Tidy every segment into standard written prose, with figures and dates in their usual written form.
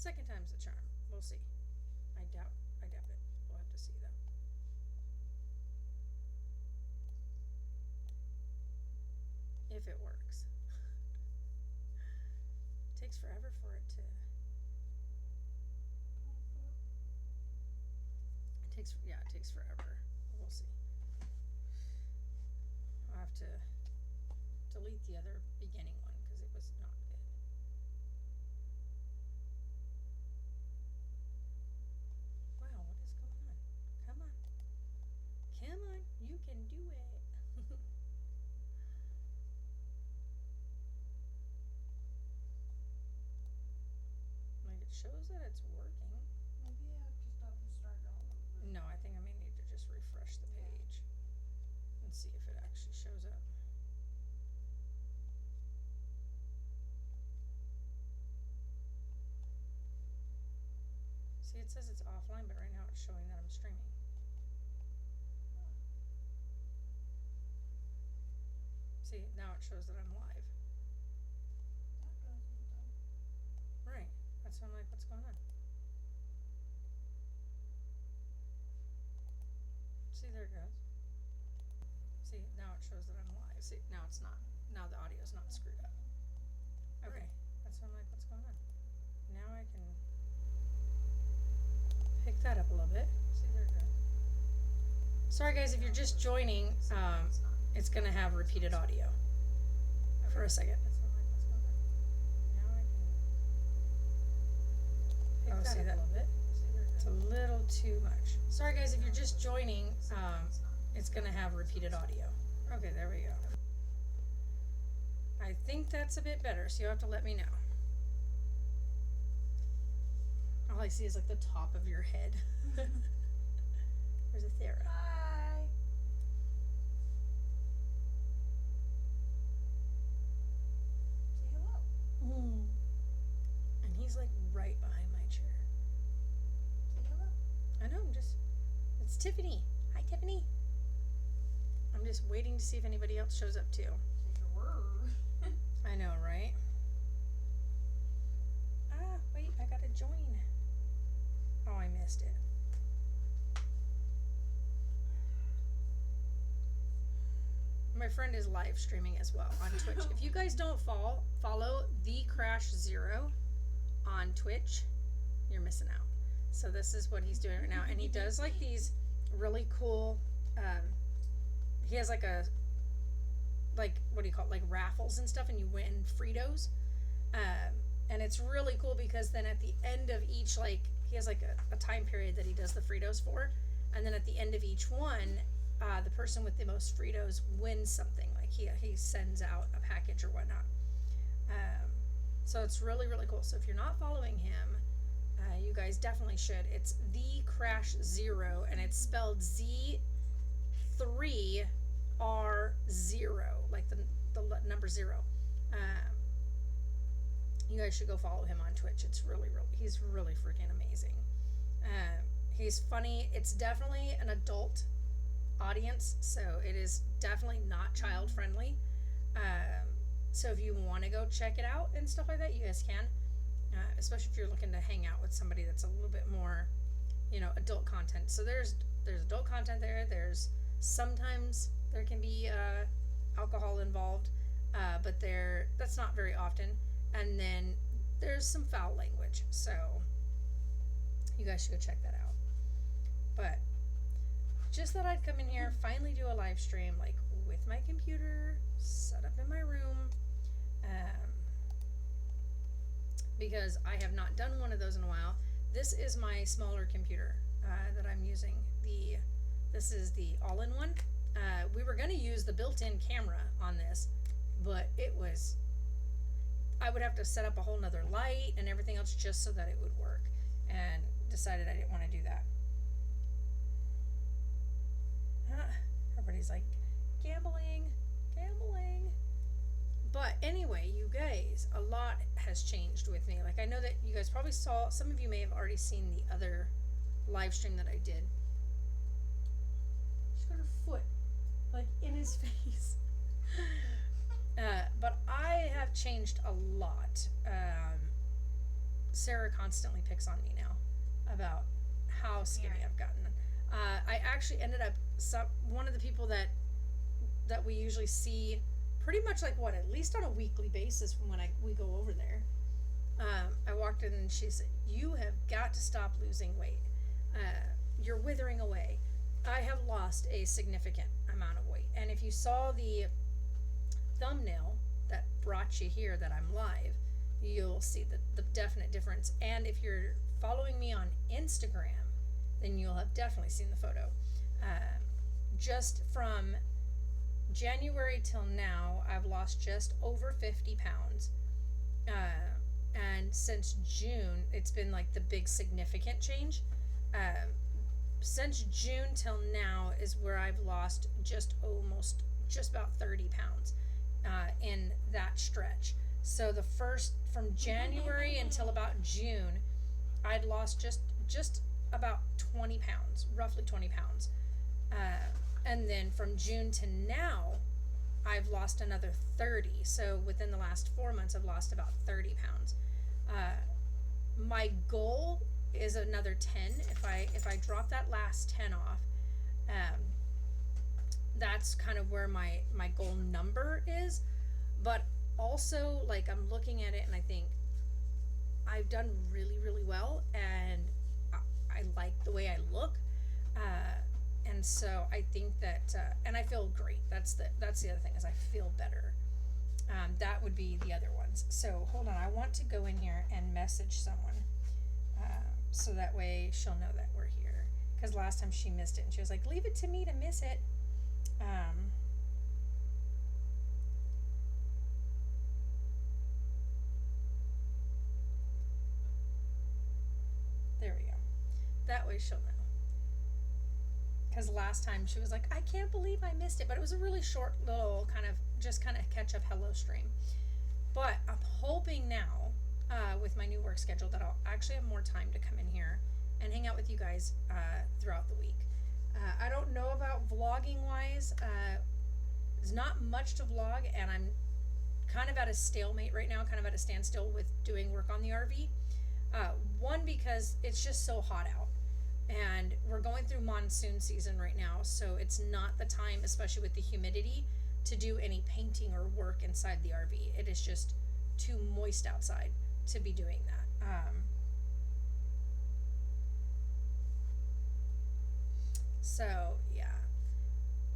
Second time's the charm. We'll see. I doubt it. We'll have to see though. If it works. It takes forever for it to. It takes forever. We'll see. I'll have to delete the other beginning one because it was not good. Wow, what is going on? Come on. Come on, you can do it. Like it shows that it's working. Maybe I have to stop and start it all over. No, I think I may need to just refresh the page and see if it actually shows up. See, it says it's offline, but right now it's showing that I'm streaming. See, now it shows that I'm live. That doesn't though. Right. That's why I'm like, what's going on? See, there it goes. See, now it shows that I'm live. See, now it's not. Now the audio's not screwed up. Okay. Right. That's why I'm like, what's going on? Now I can pick that up a little bit. See, there it goes. Sorry guys, if you're just joining, it's going to have repeated audio for a second. That's why I'm like, what's going on? Now I can pick that up a little bit. It's a little too much. Sorry guys, if you're just joining, it's going to have repeated audio. Okay, there we go. I think that's a bit better, so you'll have to let me know. All I see is like the top of your head. There's Athera. Hi. Say hello. And he's like right behind my chair. Say hello. I know, it's Tiffany. Hi, Tiffany. I'm just waiting to see if anybody else shows up too. Say your word. I know, right? Ah, wait, I gotta join. Oh, I missed it. My friend is live streaming as well on Twitch. If you guys don't follow The Crash Zero on Twitch, you're missing out. So this is what he's doing right now. And he does like these really cool, he has like what do you call it? Like raffles and stuff, and you win Fritos. And it's really cool because then at the end of each, like, he has like a time period that he does the Fritos for. And then at the end of each one, the person with the most Fritos wins something. Like he sends out a package or whatnot. So it's really, really cool. So if you're not following him, you guys definitely should. It's The Crash Zero, and it's spelled Z3R0, like the number 0. You guys should go follow him on Twitch. It's he's really freaking amazing. He's funny. It's definitely an adult audience, so it is definitely not child friendly. So if you want to go check it out and stuff like that, you guys can. Especially if you're looking to hang out with somebody that's a little bit more, adult content. So there's adult content there. There's sometimes there can be alcohol involved, but that's not very often. And then there's some foul language. So you guys should go check that out. But just thought I'd come in here, finally do a live stream, like with my computer set up in my room, because I have not done one of those in a while. This is my smaller computer that I'm using. This is the all-in-one. We were going to use the built-in camera on this, but I would have to set up a whole nother light and everything else just so that it would work, and decided I didn't want to do that. Everybody's like, gambling. But anyway, you guys, a lot has changed with me. Like, I know that you guys probably saw, some of you may have already seen the other live stream that I did. She's got her foot, like, in his face. But I have changed a lot. Sarah constantly picks on me now about how skinny Yeah. I've gotten. I actually ended up one of the people that we usually see pretty much like what, at least on a weekly basis from when we go over there. I walked in and she said, "You have got to stop losing weight. You're withering away." I have lost a significant amount of weight, and if you saw the thumbnail that brought you here that I'm live, you'll see the definite difference. And if you're following me on Instagram, then you'll have definitely seen the photo. Just from January till now, I've lost just over 50 pounds. And since June, it's been like the big significant change. Since June till now is where I've lost just about 30 pounds in that stretch. So from January until about June, I'd lost just about 20 pounds, roughly 20 pounds. And then from June to now, I've lost another 30. So within the last 4 months, I've lost about 30 pounds. My goal is another 10. If I drop that last 10 off, that's kind of where my goal number is. But also, like, I'm looking at it and I think I've done really, really well, and I like the way I look. And so I think that, and I feel great. That's the other thing, is I feel better. That would be the other ones. So hold on, I want to go in here and message someone, so that way she'll know that we're here. Because last time she missed it, and she was like, "Leave it to me to miss it." There we go. That way she'll know. Because last time she was like, "I can't believe I missed it," but it was a really short little kind of catch up hello stream. But I'm hoping now, with my new work schedule, that I'll actually have more time to come in here and hang out with you guys throughout the week. I don't know about vlogging wise. There's not much to vlog, and I'm kind of at a stalemate right now, kind of at a standstill with doing work on the RV. One, because it's just so hot out. And we're going through monsoon season right now, so it's not the time, especially with the humidity, to do any painting or work inside the RV. It is just too moist outside to be doing that. So yeah,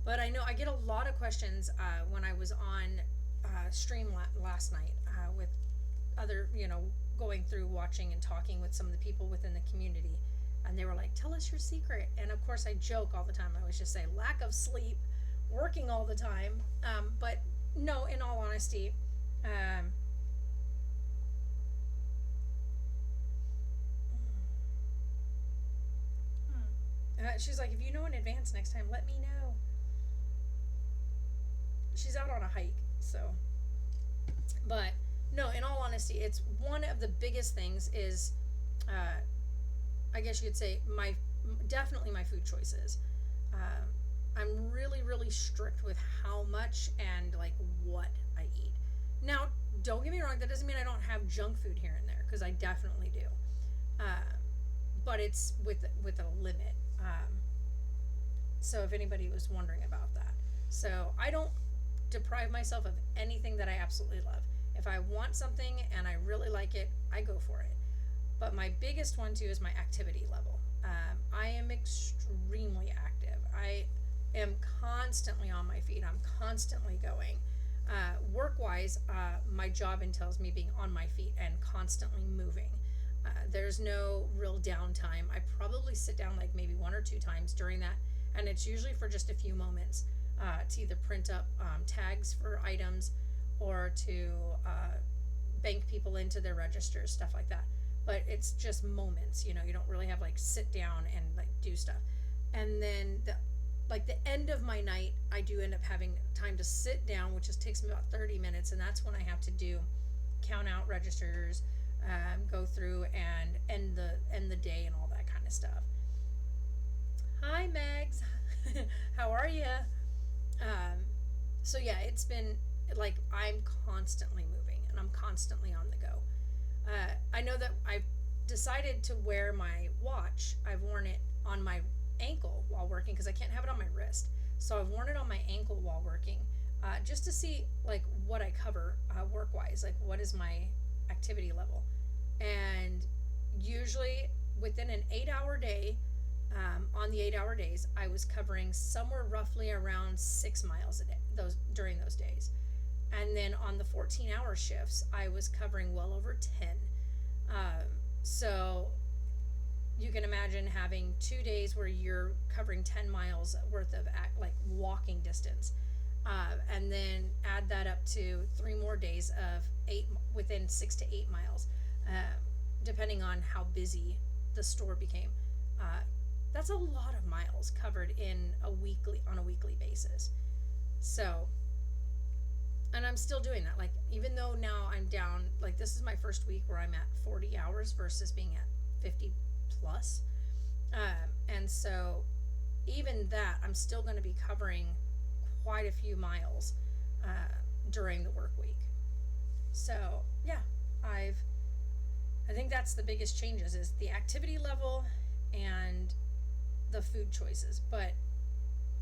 but I know I get a lot of questions when I was on stream last night with other, going through, watching and talking with some of the people within the community. And they were like, "Tell us your secret." And of course I joke all the time. I always just say lack of sleep, working all the time. But no, in all honesty, she's like, "If you know in advance next time, let me know." She's out on a hike, so. But no, in all honesty, it's one of the biggest things is, I guess you could say, definitely my food choices. I'm really, really strict with how much and like what I eat. Now, don't get me wrong, that doesn't mean I don't have junk food here and there, because I definitely do. But it's with a limit. So if anybody was wondering about that. So I don't deprive myself of anything that I absolutely love. If I want something and I really like it, I go for it. But my biggest one too is my activity level. I am extremely active. I am constantly on my feet. I'm constantly going. Work-wise, my job entails me being on my feet and constantly moving. There's no real downtime. I probably sit down like maybe 1 or 2 times during that, and it's usually for just a few moments to either print up tags for items or to bank people into their registers, stuff like that. But it's just moments, you don't really have like sit down and like do stuff. And then the end of my night, I do end up having time to sit down, which just takes me about 30 minutes, and that's when I have to do count out registers, go through and end the day and all that kind of stuff. Hi Megs. How are you? So yeah, it's been like I'm constantly moving and I'm constantly on the go. I know that I've decided to wear my watch. I've worn it on my ankle while working because I can't have it on my wrist. So I've worn it on my ankle while working, just to see like what I cover work wise, like what is my activity level. And usually within an 8-hour day, on the 8-hour days, I was covering somewhere roughly around 6 miles a day during those days. And then on the 14-hour shifts, I was covering well over 10. So you can imagine having 2 days where you're covering 10 miles worth of like walking distance, and then add that up to 3 more days of within 6 to 8 miles, depending on how busy the store became. That's a lot of miles covered on a weekly basis. So, and I'm still doing that. Like, even though now I'm down, like this is my first week where I'm at 40 hours versus being at 50 plus. And so even that, I'm still going to be covering quite a few miles, during the work week. So yeah, I think that's the biggest changes is the activity level and the food choices. But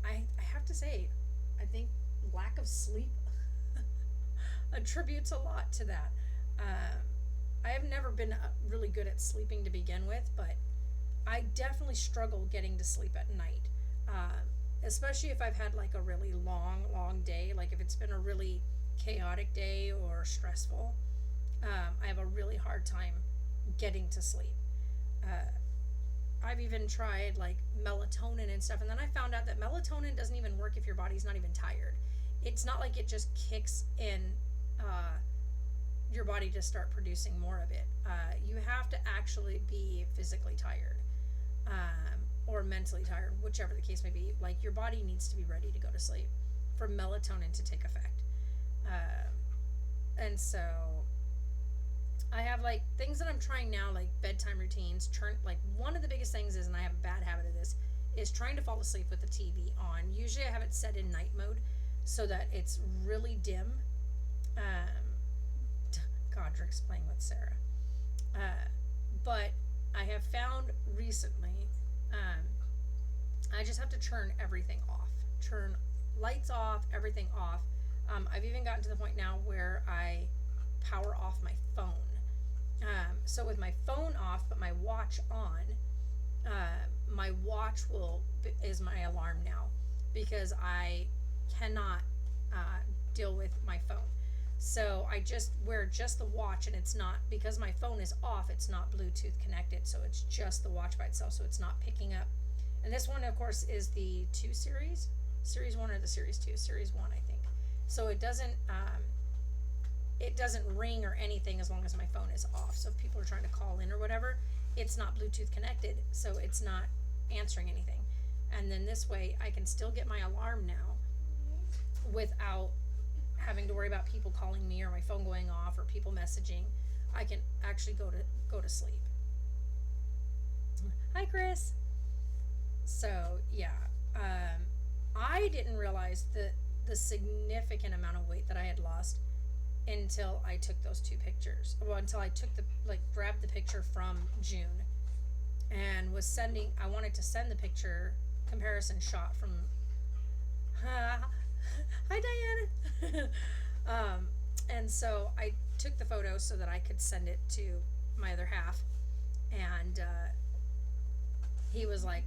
I have to say, I think lack of sleep attributes a lot to that. I have never been really good at sleeping to begin with, but I definitely struggle getting to sleep at night, especially if I've had like a really long day, like if it's been a really chaotic day or stressful. I have a really hard time getting to sleep. I've even tried like melatonin and stuff, and then I found out that melatonin doesn't even work if your body's not even tired. It's not like it just kicks in your body to start producing more of it. You have to actually be physically tired, or mentally tired, whichever the case may be. Like your body needs to be ready to go to sleep for melatonin to take effect. And so I have like things that I'm trying now, like bedtime routines. Like one of the biggest things is, and I have a bad habit of this, is trying to fall asleep with the TV on. Usually I have it set in night mode so that it's really dim. Godric's playing with Sarah. But I have found recently, I just have to turn everything off. Turn lights off, everything off. I've even gotten to the point now where I power off my phone. So with my phone off but my watch on, my watch is my alarm now, because I cannot deal with my phone. So I just wear just the watch, and it's not, because my phone is off, it's not Bluetooth connected, so it's just the watch by itself, so it's not picking up. And this one, of course, is the 2 series 1 or the series 2, series 1, I think. So it doesn't ring or anything as long as my phone is off. So if people are trying to call in or whatever, it's not Bluetooth connected, so it's not answering anything. And then this way I can still get my alarm now without having to worry about people calling me or my phone going off or people messaging. I can actually go to sleep. Hi, Chris. So yeah, I didn't realize the significant amount of weight that I had lost until I took those 2 pictures. Well, until I took grabbed the picture from June and I wanted to send the picture comparison shot from, hi Diana. And so I took the photo so that I could send it to my other half, and he was like,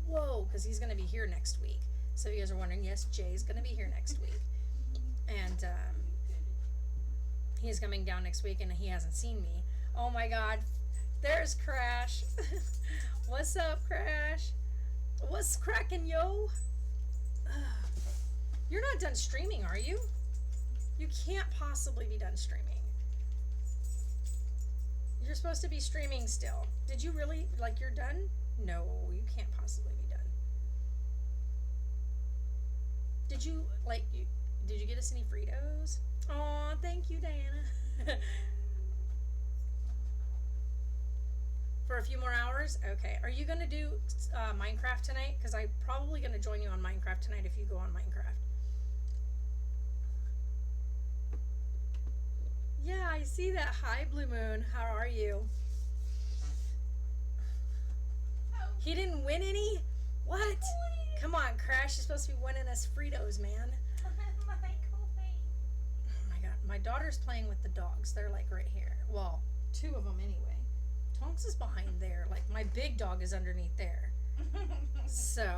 whoa, because he's going to be here next week. So you guys are wondering, yes, Jay's going to be here next week. And he's coming down next week, and he hasn't seen me. Oh my God, there's Crash. What's up, Crash? What's cracking, yo? You're not done streaming, are you? You can't possibly be done streaming. You're supposed to be streaming still. Did you really, like, you're done? No, you can't possibly be done. Did you get us any Fritos? Aw, thank you, Diana. For a few more hours? Okay. Are you gonna do Minecraft tonight? Because I'm probably gonna join you on Minecraft tonight if you go on Minecraft. Yeah, I see that. Hi, Blue Moon. How are you? He didn't win any? What? Come on, Crash. You're supposed to be winning us Fritos, man. Oh my god. My daughter's playing with the dogs. They're like right here. Well, two of them anyway. Tonks is behind there. Like my big dog is underneath there. So,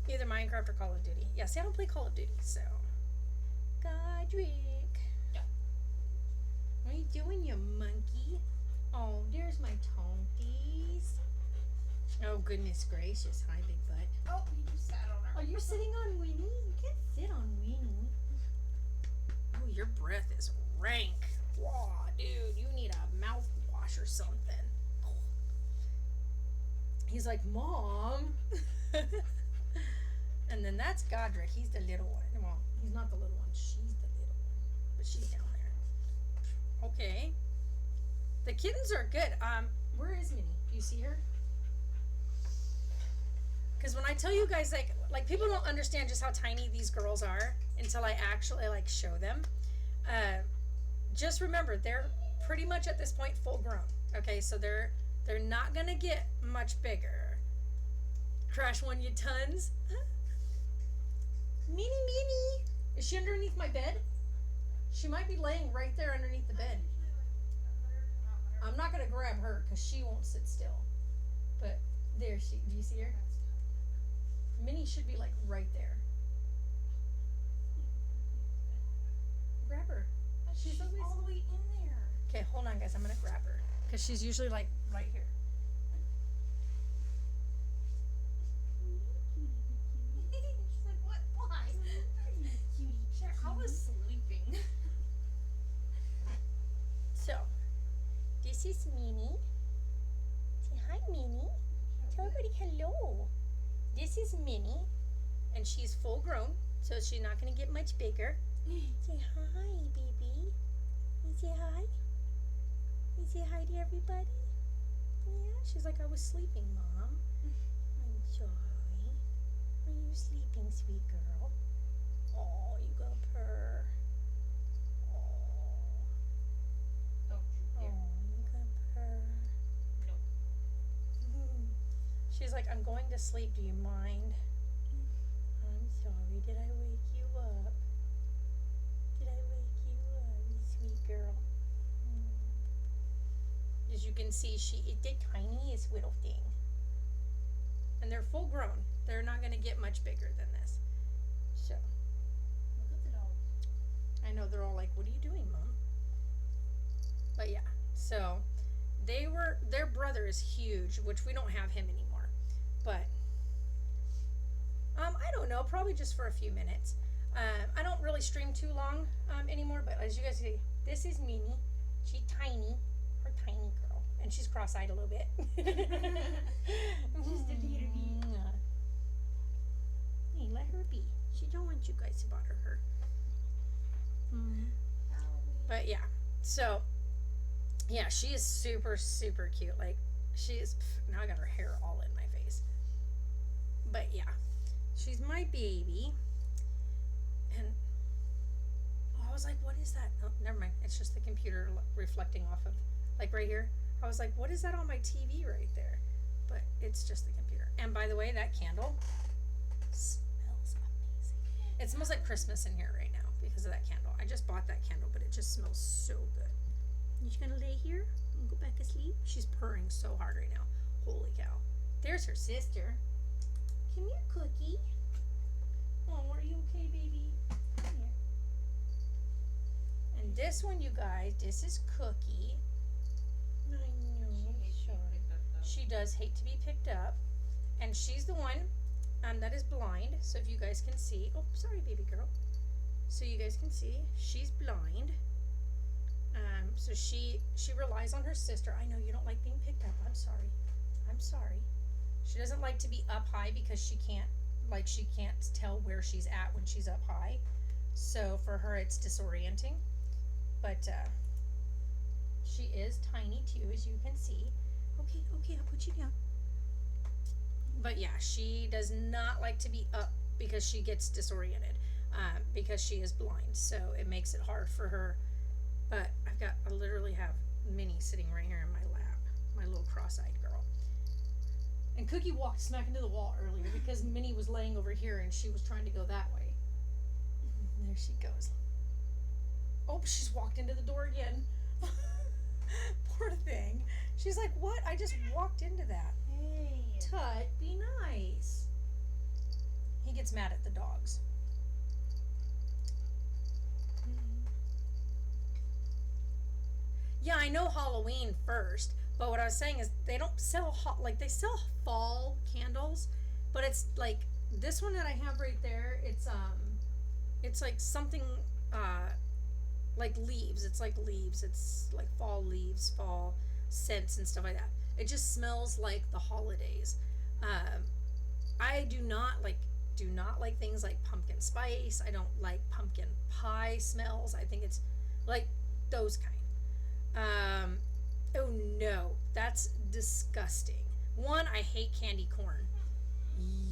either Minecraft or Call of Duty. Yeah, see, I don't play Call of Duty, so. Godric. Yeah. What are you doing, you monkey? Oh, there's my tonkies. Oh, goodness gracious. Hi, big butt. Oh, he just sat on her. Oh, you're sitting on Winnie? You can't sit on Winnie. Oh, your breath is rank. Wow, dude, you need a mouthwash or something. He's like, Mom. And then that's Godric. He's the little one. Well, he's not the little one. She's the little one. But she's down there. Okay. The kittens are good. Where is Minnie? Do you see her? Because when I tell you guys, like people don't understand just how tiny these girls are until I actually like show them. Just remember, they're pretty much at this point full grown. Okay, so they're not gonna get much bigger. Crash won you tons. Minnie. Is she underneath my bed? She might be laying right there underneath the bed. I'm not gonna grab her because she won't sit still. But there she. Do you see her? Minnie should be like right there. Grab her. She's always all the way in there. Okay, hold on, guys. I'm gonna grab her because she's usually like right here. She's like, what? Why? Cutie. I was sleeping. So, this is Minnie. Say hi, Minnie. Tell everybody hello. This is Minnie, and she's full grown, so she's not gonna get much bigger. Say hi, baby. You say hi? You say hi to everybody? Yeah, she's like, I was sleeping, Mom. I'm sorry. Are you sleeping, sweet girl? Oh, you gonna purr. Oh, Don't you oh, dare. you gonna purr. No. She's like, I'm going to sleep. Do you mind? I'm sorry. Did I wake you up? Did I wake you up, you sweet girl? As you can see, she is the tiniest little thing. And they're full grown. They're not going to get much bigger than this. So, Look at the dogs. I know they're all like, what are you doing, Mom? But yeah, so their brother is huge, which we don't have him anymore. But, I don't know, probably just for a few minutes. I don't really stream too long anymore, but as you guys see, this is Minnie. She's tiny. Her tiny girl. And she's cross-eyed a little bit. Just a little bit. Hey, let her be. She don't want you guys to bother her. But yeah, so, yeah, she is super, super cute. Like, she is, now I got her hair all in my face. But yeah, she's my baby. And I was like, what is that? Oh, never mind. It's just the computer reflecting off of, like right here. I was like, what is that on my TV right there? But it's just the computer. And by the way, that candle smells amazing. It smells like Christmas in here right now because of that candle. I just bought that candle, but it just smells so good. You just gonna lay here and go back to sleep? She's purring so hard right now. Holy cow. There's her sister. Come here, Cookie. Oh, are you okay, baby? Come here. And this one, you guys, this is Cookie. I know, sorry. She does hate to be picked up. And she's the one that is blind. So if you guys can see. Oh, sorry, baby girl. So you guys can see, she's blind. So she relies on her sister. I know you don't like being picked up. I'm sorry. I'm sorry. She doesn't like to be up high because she can't tell where she's at when she's up high. So for her, it's disorienting. But she is tiny too, as you can see. Okay, I'll put you down. But yeah, she does not like to be up because she gets disoriented. Because she is blind, so it makes it hard for her. But I literally have Minnie sitting right here in my lap, my little cross-eyed girl. Cookie walked smack into the wall earlier because Minnie was laying over here and she was trying to go that way. And there she goes. Oh, she's walked into the door again. Poor thing. She's like, what? I just walked into that. Hey. Tut, be nice. He gets mad at the dogs. Yeah, I know Halloween first, but what I was saying is they don't sell they sell fall candles, but it's like this one that I have right there. It's like something like leaves. It's like leaves. It's like fall leaves, fall scents and stuff like that. It just smells like the holidays. I do not like things like pumpkin spice. I don't like pumpkin pie smells. I think it's like those kind. Oh no, that's disgusting. One, I hate candy corn.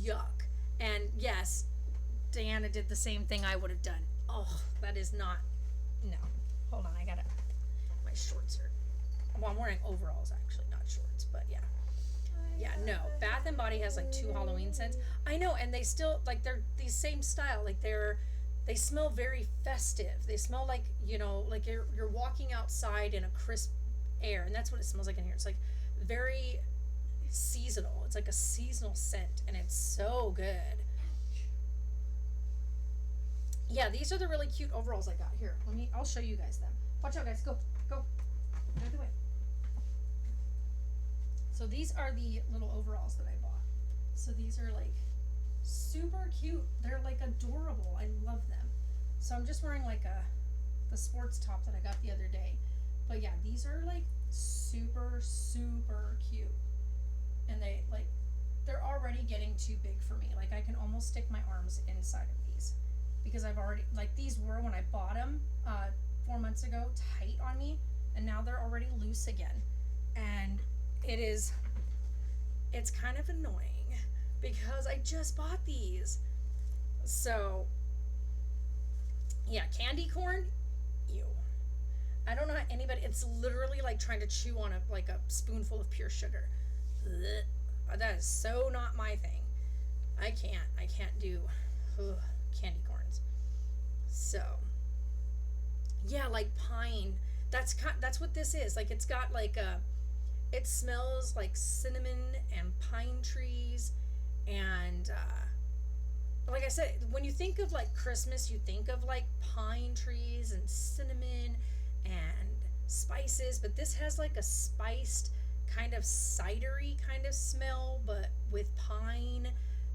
Yuck. And yes, Diana did the same thing I would have done. Oh, that is not, no. Hold on, my shorts are, well, I'm wearing overalls actually, not shorts, but yeah. Yeah, no. Bath and Body has like 2 Halloween scents. I know, and they still, like, they're the same style. Like, they smell very festive. They smell like, like you're walking outside in a crisp air, and that's what it smells like in here. It's like very seasonal. It's like a seasonal scent, and it's so good. Yeah, these are the really cute overalls I got. Here, I'll show you guys them. Watch out, guys. Go. Get out of the way. So these are the little overalls that I bought. So these are like super cute. They're like adorable. I love them. So I'm just wearing like the sports top that I got the other day. But yeah, these are like super, super cute. And they're already getting too big for me. Like I can almost stick my arms inside of these. Because I've already, like these were when I bought them 4 months ago, tight on me. And now they're already loose again. And it's kind of annoying because I just bought these. So yeah, candy corn, ew. I don't know how anybody, it's literally like trying to chew on a spoonful of pure sugar. Ugh. That is so not my thing. I can't do candy corns. So yeah, like pine, that's what this is. Like it's got like it smells like cinnamon and pine trees, and like I said, when you think of like Christmas, you think of like pine trees and cinnamon and spices, but this has like a spiced kind of cidery kind of smell, but with pine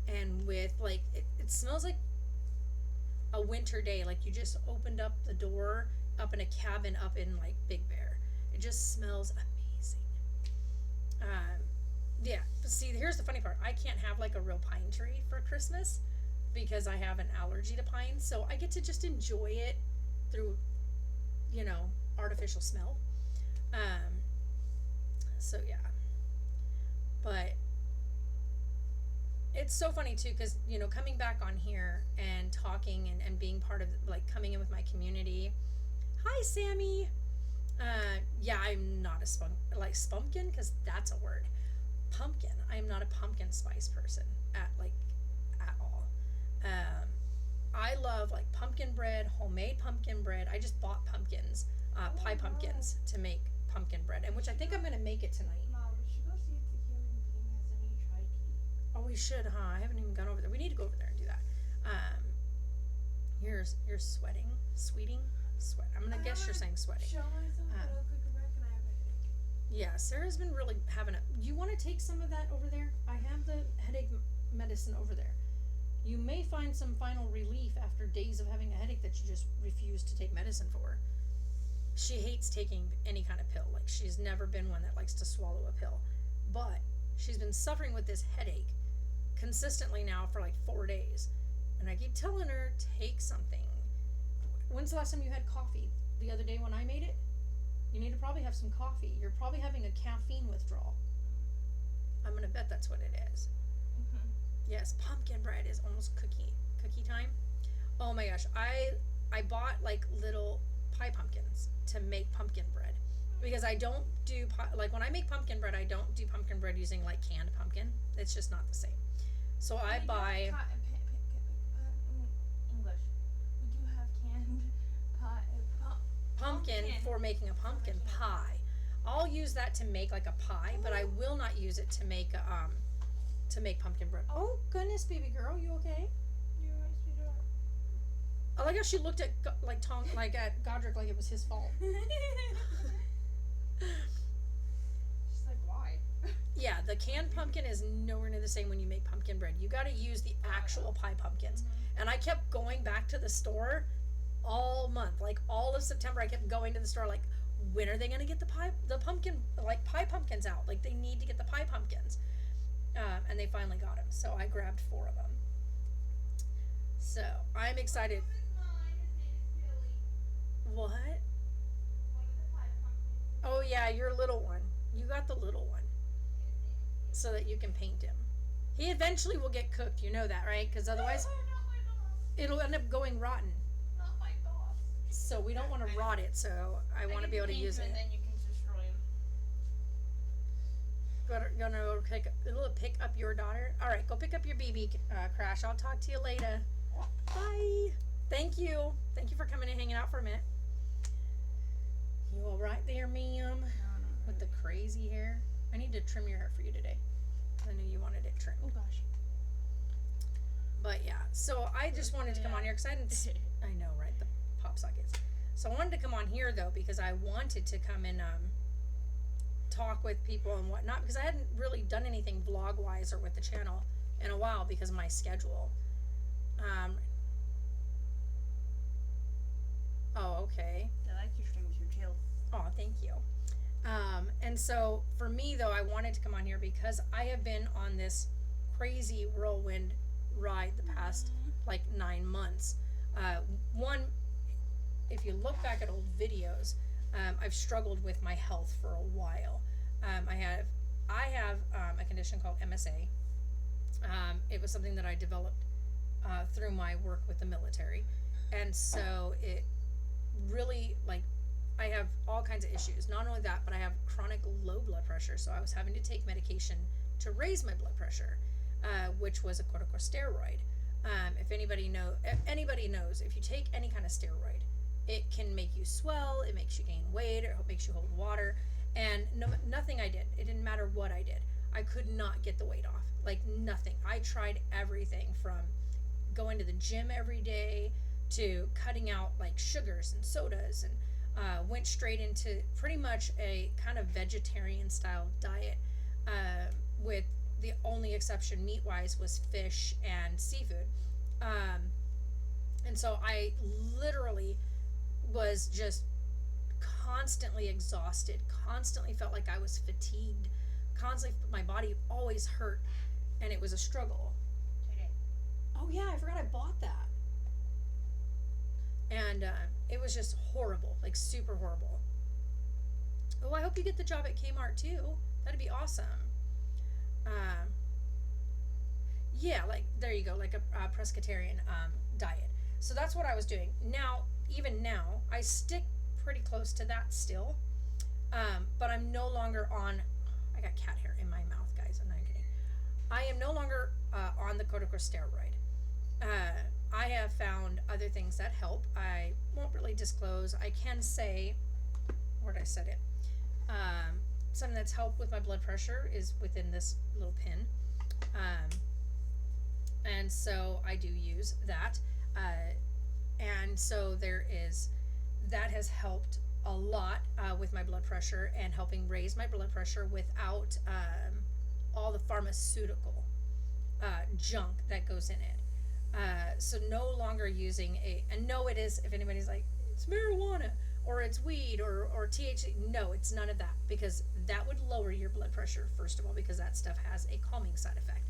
and with like it smells like a winter day, like you just opened up the door up in a cabin up in like Big Bear. It just smells amazing. Yeah, but see, here's the funny part. I can't have like a real pine tree for Christmas because I have an allergy to pine, so I get to just enjoy it through, artificial smell. So yeah. But it's so funny too, because, coming back on here and talking and being part of, like, coming in with my community. Hi, Sammy! Yeah, I'm not a spunkin, because that's a word. Pumpkin. I am not a pumpkin spice person at all. I love like pumpkin bread, homemade pumpkin bread. I just bought pumpkins, pie pumpkins to make pumpkin bread, and which I think I'm gonna make it tonight. Mom, we should go see if the human being has any tri-tea. Oh, we should, huh? I haven't even gone over there. We need to go over there and do that. You're sweating, sweat. I'm gonna guess you're saying sweating. Show myself real quick and I have a headache. Yeah, Sarah's been really having you want to take some of that over there? I have the headache medicine over there. You may find some final relief after days of having a headache that you just refuse to take medicine for. She hates taking any kind of pill. Like, she's never been one that likes to swallow a pill. But she's been suffering with this headache consistently now for like 4 days. And I keep telling her, take something. When's the last time you had coffee? The other day when I made it? You need to probably have some coffee. You're probably having a caffeine withdrawal. I'm gonna bet that's what it is. Mm-hmm. Yes, pumpkin bread is almost cookie time. Oh my gosh, I bought like little pie pumpkins to make pumpkin bread, because I don't do like when I make pumpkin bread, I don't do pumpkin bread using like canned pumpkin. It's just not the same. So I buy. English. We do have canned pie. Pumpkin for making a pumpkin pie. I'll use that to make like a pie, but I will not use it to make pumpkin bread. Oh goodness, baby girl, you okay? You're right, sweetheart. I like how she looked at at Godric like it was his fault. She's like, why? Yeah, the canned pumpkin is nowhere near the same when you make pumpkin bread. You got to use the actual pie pumpkins. And I kept going back to the store all month, like all of September. I kept going to the store, like, when are they gonna get the pie pumpkins out? Like, they need to get the pie pumpkins, and they finally got them. So I grabbed 4 of them. So I'm excited. What? Oh yeah, your little one. You got the little one, so that you can paint him. He eventually will get cooked. You know that, right? Because otherwise, it'll end up going rotten. So we don't want to rot it, so I want to be able to use it. And then you can destroy him. Gonna go pick up your daughter. All right, go pick up your BB, Crash. I'll talk to you later. Bye. Thank you. Thank you for coming and hanging out for a minute. You all right there, ma'am? No. With the crazy hair. I need to trim your hair for you today. I knew you wanted it trimmed. Oh gosh. But yeah, so I just wanted to come on here because I know, right? The pop sockets. So I wanted to come on here though because I wanted to come and talk with people and whatnot because I hadn't really done anything vlog wise or with the channel in a while because of my schedule. Oh, okay. I like your strings, your tail. Oh, thank you. And so for me though, I wanted to come on here because I have been on this crazy whirlwind ride the past like 9 months. One, if you look back at old videos, I've struggled with my health for a while. I have a condition called MSA. It was something that I developed through my work with the military, and so it really, like, I have all kinds of issues. Not only that, but I have chronic low blood pressure, so I was having to take medication to raise my blood pressure, which was a corticosteroid. If anybody knows, if you take any kind of steroid, it can make you swell, it makes you gain weight, it makes you hold water, and nothing I did. It didn't matter what I did. I could not get the weight off. Like, nothing. I tried everything from going to the gym every day to cutting out, like, sugars and sodas, and went straight into pretty much a kind of vegetarian style diet, with the only exception meat-wise was fish and seafood. And so I literally was just constantly exhausted, constantly felt like I was fatigued, constantly my body always hurt, and it was a struggle. Oh yeah, I forgot I bought that. And it was just horrible, like super horrible. Oh, I hope you get the job at Kmart too. That'd be awesome. Yeah, like, there you go, like a pescatarian diet. So that's what I was doing. Now, even now, I stick pretty close to that still, but I'm no longer on, I got cat hair in my mouth, guys, I'm not kidding. I am no longer on the corticosteroid. I have found other things that help. I won't really disclose. I can say, where did I set it? Something that's helped with my blood pressure is within this little pin. And so I do use that. And so that has helped a lot with my blood pressure and helping raise my blood pressure without all the pharmaceutical junk that goes in it. So no longer using and no, it is, if anybody's like, it's marijuana or it's weed or THC, no, it's none of that, because that would lower your blood pressure, first of all, because that stuff has a calming side effect.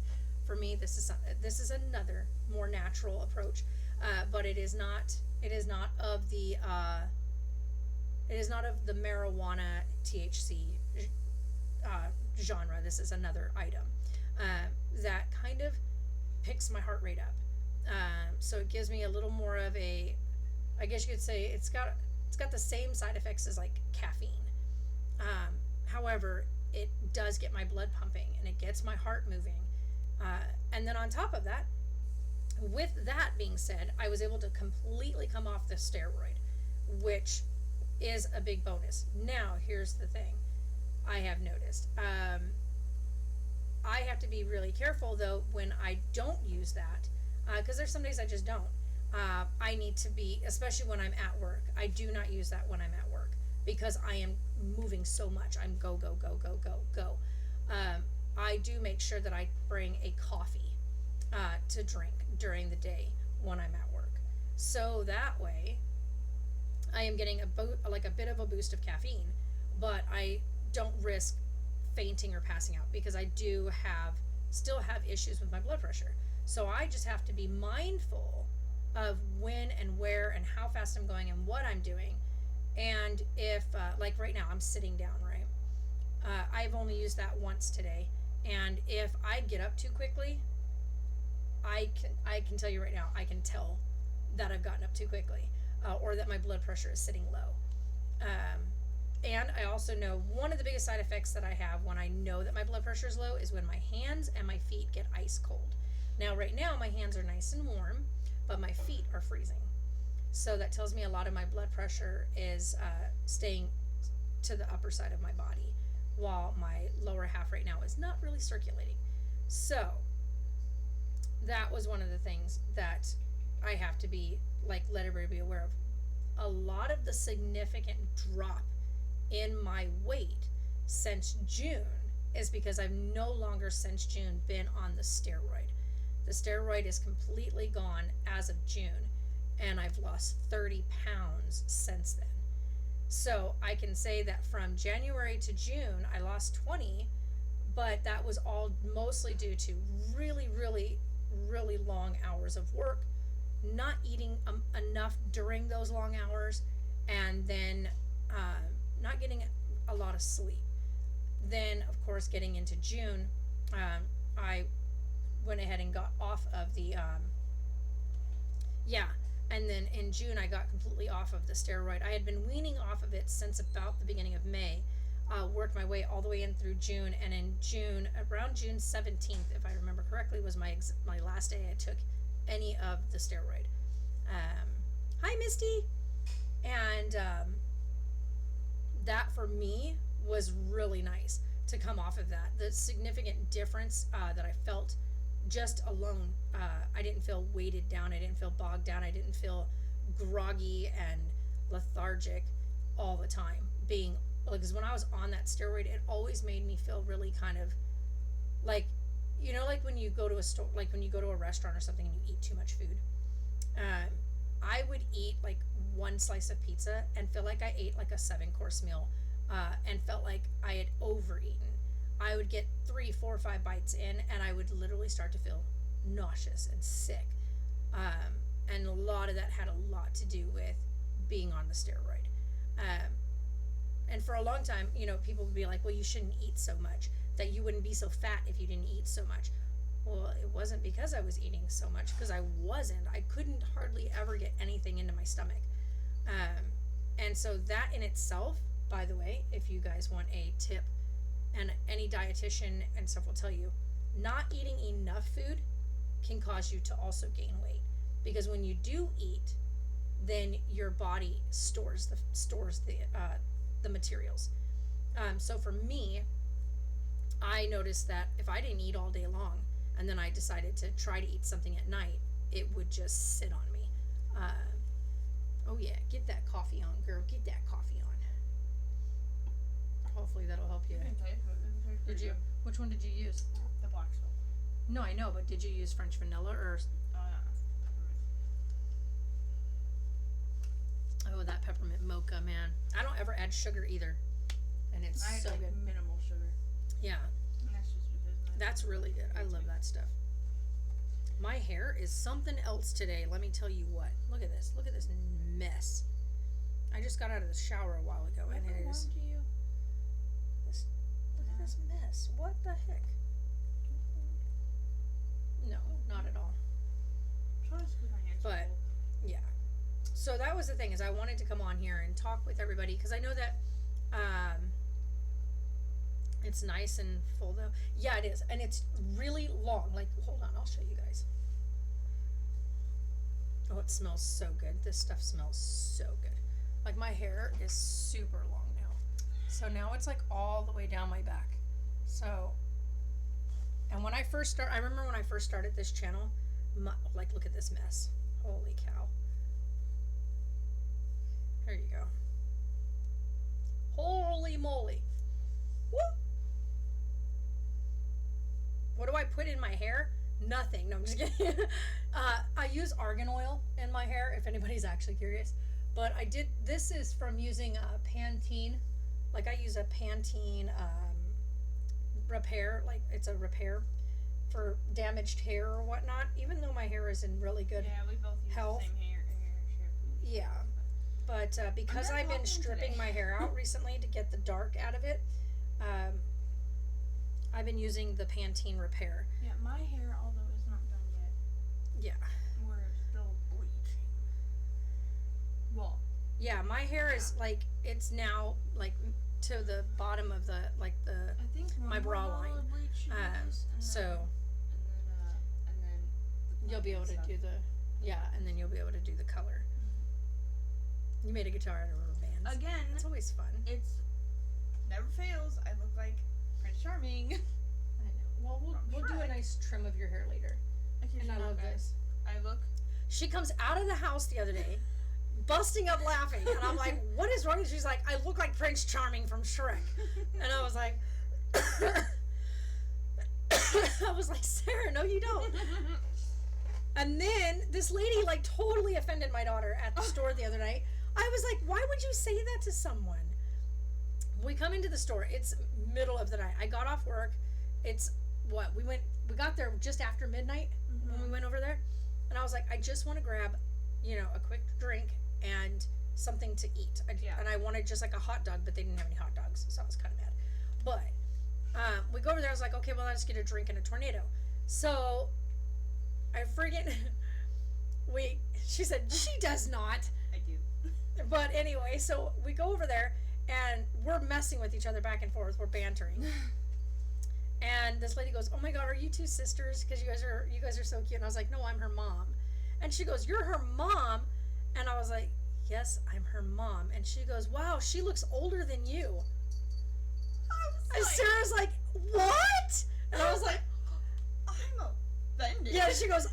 For me, this is another more natural approach, but it is not of the marijuana THC genre. This is another item that kind of picks my heart rate up. So it gives me a little more of a, I guess you could say, it's got the same side effects as like caffeine. However, it does get my blood pumping and it gets my heart moving. And then on top of that, with that being said, I was able to completely come off the steroid, which is a big bonus. Now, here's the thing I have noticed. I have to be really careful though when I don't use that, because there's some days I just don't. I need to be, especially when I'm at work. I do not use that when I'm at work because I am moving so much. I'm go, go, go, go, go, go. I do make sure that I bring a coffee to drink during the day when I'm at work. So that way I am getting a bit of a boost of caffeine, but I don't risk fainting or passing out because I still have issues with my blood pressure. So I just have to be mindful of when and where and how fast I'm going and what I'm doing. And if, like right now, I'm sitting down, right? I've only used that once today. And if I get up too quickly, I can tell you right now, I can tell that I've gotten up too quickly, or that my blood pressure is sitting low. And I also know one of the biggest side effects that I have when I know that my blood pressure is low is when my hands and my feet get ice cold. Now, right now, my hands are nice and warm, but my feet are freezing. So that tells me a lot of my blood pressure is staying to the upper side of my body, while my lower half right now is not really circulating. So that was one of the things that I have to be, let everybody be aware of. A lot of the significant drop in my weight since June is because I've no longer since June been on the steroid. The steroid is completely gone as of June, and I've lost 30 pounds since then. So I can say that from January to June, I lost 20, but that was all mostly due to really, really, really long hours of work, not eating enough during those long hours, and then not getting a lot of sleep. Then, of course, getting into June, I went ahead and got off of the, and then in June I got completely off of the steroid. I had been weaning off of it since about the beginning of May, worked my way all the way in through June, and in June, around June 17th, if I remember correctly, was my last day I took any of the steroid. Hi, Misty! And that for me was really nice to come off of that. The significant difference that I felt just alone, I didn't feel weighted down, I didn't feel bogged down, I didn't feel groggy and lethargic all the time. Because when I was on that steroid, it always made me feel really kind of like, like when you go to a store, like when you go to a restaurant or something and you eat too much food. I would eat like one slice of pizza and feel like I ate like a 7-course meal, and felt like I had overeaten. I would get 3, 4, 5 bites in and I would literally start to feel nauseous and sick. And a lot of that had a lot to do with being on the steroid. And for a long time, people would be like, well, you shouldn't eat so much, that you wouldn't be so fat if you didn't eat so much. Well, it wasn't because I was eating so much, because I wasn't. I couldn't hardly ever get anything into my stomach. And so that in itself, by the way, if you guys want a tip, and any dietitian and stuff will tell you, not eating enough food can cause you to also gain weight. Because when you do eat, then your body stores the materials. So for me, I noticed that if I didn't eat all day long, and then I decided to try to eat something at night, it would just sit on me. Oh yeah, get that coffee on, girl. Get that coffee on. Hopefully that'll help you. Did you? Which one did you use? The black soap. No, I know, but did you use French vanilla or? Oh, that peppermint mocha, man. I don't ever add sugar either, and it's I so had good. minimal sugar. Yeah, And that's just because that's really good. I love that stuff. My hair is something else today. Let me tell you what. Look at this. Look at this mess. I just got out of the shower a while ago, and it is. To you? Look at this mess. What the heck? No, not at all. I'm trying to squeeze my hands. But yeah. So that was the thing, is I wanted to come on here and talk with everybody, because I know that It's nice and full though. Yeah, it is. And it's really long. Like, hold on, I'll show you guys. Oh, it smells so good. This stuff smells so good. Like, my hair is super long now. So now it's like all the way down my back. So, and when I remember when I first started this channel, like, look at this mess. Holy cow. There you go. Holy moly. Woo! What do I put in my hair? Nothing. No, I'm just kidding. I use argan oil in my hair, if anybody's actually curious. But this is from using Pantene. Like, I use a Pantene repair. Like, it's a repair for damaged hair or whatnot. Even though my hair is in really good we both use health. the same hair shampoo. Yeah. But because I've been stripping my hair out recently to get the dark out of it, I've been using the Pantene repair. Yeah, my hair, although it's not done yet. Yeah. We're still bleaching. Well. Yeah, my hair is like, it's now like to the bottom of the, like the, I think my bra line. So and then you'll be able to do and then you'll be able to do the color. Mm-hmm. You made a guitar out of rubber bands. Again, It's always fun. it's never fails. I look like Prince Charming. I know. Well, we'll do a nice trim of your hair later. And I love this. I look. She comes out of the house the other day, busting up laughing, and I'm like, "What is wrong?" And she's like, "I look like Prince Charming from Shrek," and I was like, "Sarah, no, you don't." And then this lady like totally offended my daughter at the store the other night. I was like, "Why would you say that to someone?" We come into the store. It's middle of the night. I got off work. It's we got there just after midnight when we went over there. And I was like, I just want to grab, a quick drink and something to eat. And I wanted just like a hot dog, but they didn't have any hot dogs. So I was kind of mad. But we go over there. I was like, okay, well, I'll just get a drink and a tornado. So I friggin' she said, she does not. I do. But anyway, so we go over there. And we're messing with each other back and forth. We're bantering. And this lady goes, "Oh my God, are you two sisters? Because you guys are so cute." And I was like, "No, I'm her mom." And she goes, "You're her mom?" And I was like, "Yes, I'm her mom." And she goes, "Wow, she looks older than you." And Sarah's like, "What?" And I was like, I'm offended. yeah, she goes,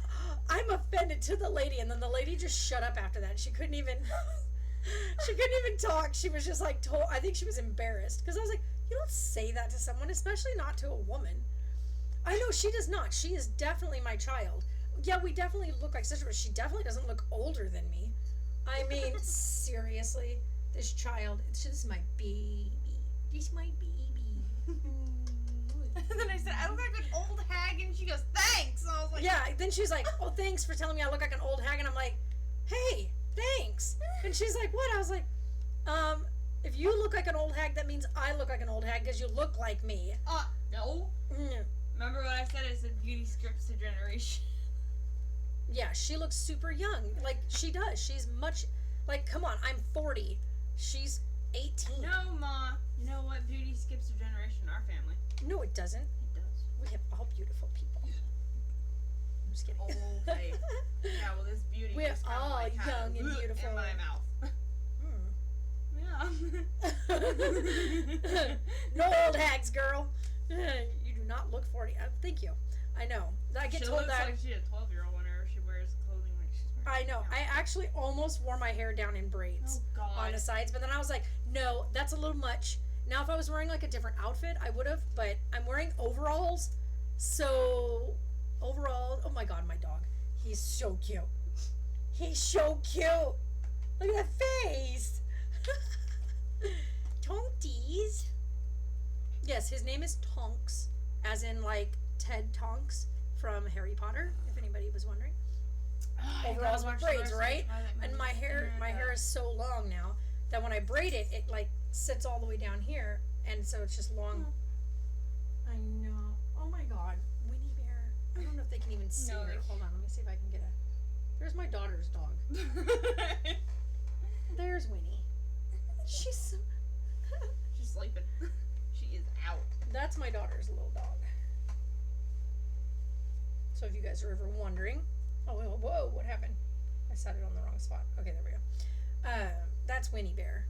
"I'm offended," to the lady. And then the lady just shut up after that. She couldn't even talk. She was just like, I think she was embarrassed. Because I was like, you don't say that to someone, especially not to a woman. I know she does not. She is definitely my child. Yeah, we definitely look like sisters, but she definitely doesn't look older than me. I mean, seriously, this child, this is my baby. This is my baby. And then I said, I look like an old hag, and she goes, thanks. And I was like, yeah, then she's like, oh, thanks for telling me I look like an old hag. And I'm like, hey, thanks. And she's like, what? I was like, if you look like an old hag, that means I look like an old hag because you look like me. No. Mm. Remember what I said? I said beauty scripts a generation. Yeah, she looks super young. Like, she does. She's much, like, come on, I'm 40. She's 18. No, Ma. You know what? Beauty skips a generation in our family. No, it doesn't. It does. We have all beautiful people. I'm just kidding. Okay. Yeah, well, this beauty We're is kind of all like young and beautiful. in my mouth. Hmm. Yeah. No old hags, girl. You do not look 40. Thank you. I know. I get She told looks that. like she's a 12-year-old whenever she wears clothing like she's wearing. I know. I actually almost wore my hair down in braids Oh, God. on the sides, but then I was like, no, that's a little much. Now, if I was wearing like a different outfit, I would have, but I'm wearing overalls. So, overall, oh my God, my dog. He's so cute. He's so cute. Look at that face. Tonkies. Yes, his name is Tonks, as in like Ted Tonks from Harry Potter, if anybody was wondering. Overalls with braids, right? And my hair is so long now that when I braid it, it like sits all the way down here, and so it's just long. I know. Oh my God, Winnie Bear. I don't know if they can even see her. Hold on, let me see if I can get a. There's my daughter's dog. There's Winnie. She's so. She's sleeping. She is out. That's my daughter's little dog. So if you guys are ever wondering, whoa, what happened? I set it on the wrong spot. Okay, there we go. That's Winnie Bear.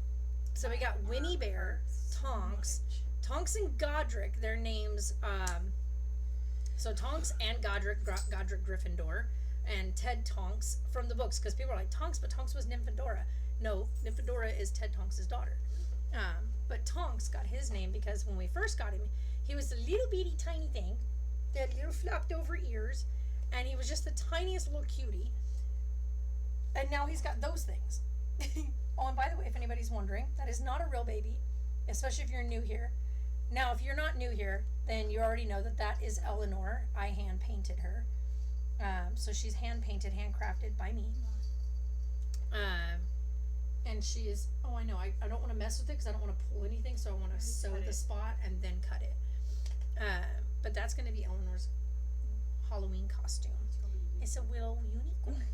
So we got Winnie Bear, Tonks, Tonks and Godric. Their names, so Tonks and Godric Gryffindor, and Ted Tonks from the books, because people are like, Tonks, but Tonks was Nymphadora. No, Nymphadora is Ted Tonks' daughter. But Tonks got his name because when we first got him, he was a little bitty tiny thing that had little flopped over ears, and he was just the tiniest little cutie. And now he's got those things. Oh, and by the way, if anybody's wondering, that is not a real baby, especially if you're new here. Now, if you're not new here, then you already know that that is Eleanor. I hand painted her. So she's hand painted, handcrafted by me. And she is, I know, I don't want to mess with it because I don't want to pull anything, so I want to sew the spot and then cut it. But that's going to be Eleanor's Halloween costume. It's a little unicorn.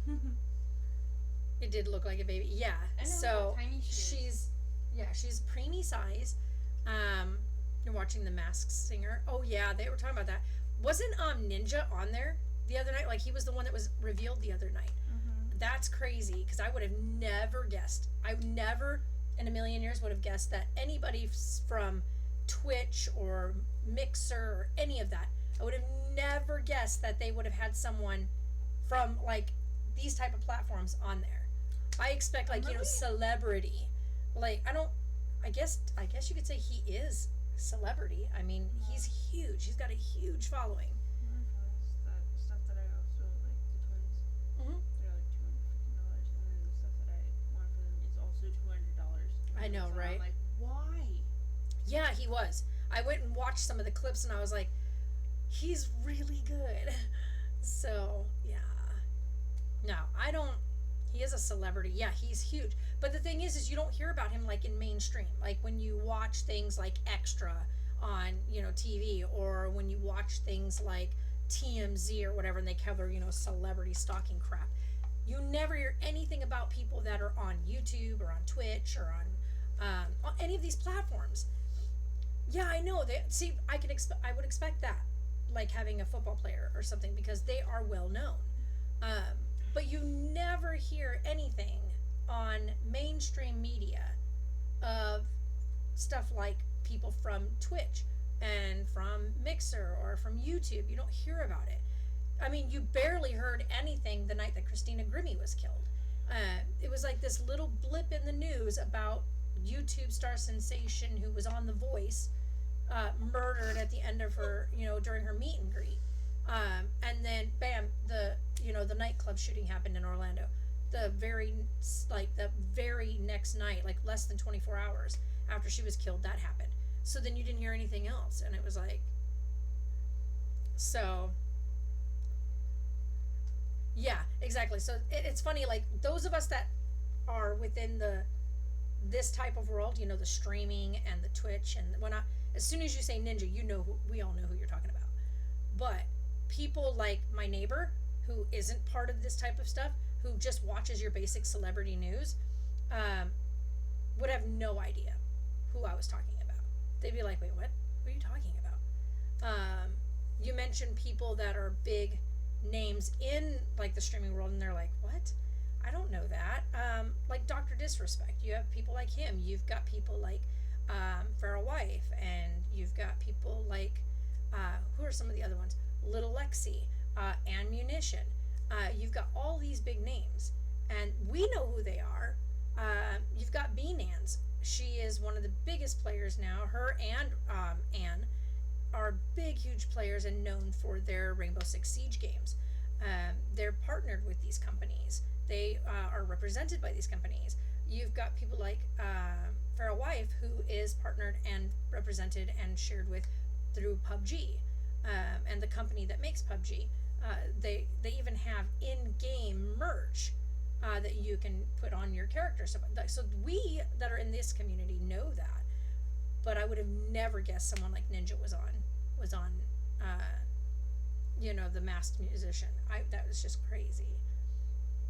It did look like a baby. Yeah. So she's preemie size. You're watching The Masked Singer. Oh yeah, they were talking about that. Wasn't Ninja on there the other night? Like he was the one that was revealed the other night. Mm-hmm. That's crazy because I would have never guessed. I never in a million years would have guessed that anybody from Twitch or Mixer or any of that. I would have never guessed that they would have had someone from like these type of platforms on there. I expect like, really? Celebrity. Like I guess you could say he is celebrity. I mean, he's huge. He's got a huge following. That stuff that I also like the twins. Mm-hmm. They're like $250, and then the stuff that I want for them is also $200. I know, so right? I'm like, why? Yeah, he was. I went and watched some of the clips, and I was like, he's really good. So yeah. No, I don't. He is a celebrity. Yeah, he's huge. But the thing is you don't hear about him like in mainstream. Like when you watch things like Extra on, TV, or when you watch things like TMZ or whatever, and they cover, celebrity stalking crap. You never hear anything about people that are on YouTube or on Twitch or on any of these platforms. Yeah, I know. I would expect that, like having a football player or something, because they are well known. But you never hear anything on mainstream media of stuff like people from Twitch and from Mixer or from YouTube. You don't hear about it. I mean, you barely heard anything the night that Christina Grimmie was killed. It was like this little blip in the news about YouTube star sensation who was on The Voice, murdered at the end of her, during her meet and greet. And then, bam, the nightclub shooting happened in Orlando. The very next night, like less than 24 hours after she was killed, that happened. So then you didn't hear anything else, and it was like, so, yeah, exactly. So it's funny, like those of us that are within this type of world, the streaming and the Twitch and whatnot, as soon as you say Ninja, we all know who you're talking about. But people like my neighbor, who isn't part of this type of stuff, who just watches your basic celebrity news, would have no idea who I was talking about. They'd be like, wait, what are you talking about? You mentioned people that are big names in like the streaming world, and they're like, what? I don't know that. Like Dr. Disrespect. You have people like him. You've got people like Feral Wife, and you've got people like, who are some of the other ones? Little Lexi, Ammunition. You've got all these big names, and we know who they are. You've got B-Nans. She is one of the biggest players now. Her and Anne are big, huge players and known for their Rainbow Six Siege games. They're partnered with these companies. They are represented by these companies. You've got people like Feral Wife, who is partnered and represented and shared with through PUBG. And the company that makes PUBG, they even have in-game merch that you can put on your character. So we that are in this community know that, but I would have never guessed someone like Ninja was on The Masked Musician. That was just crazy.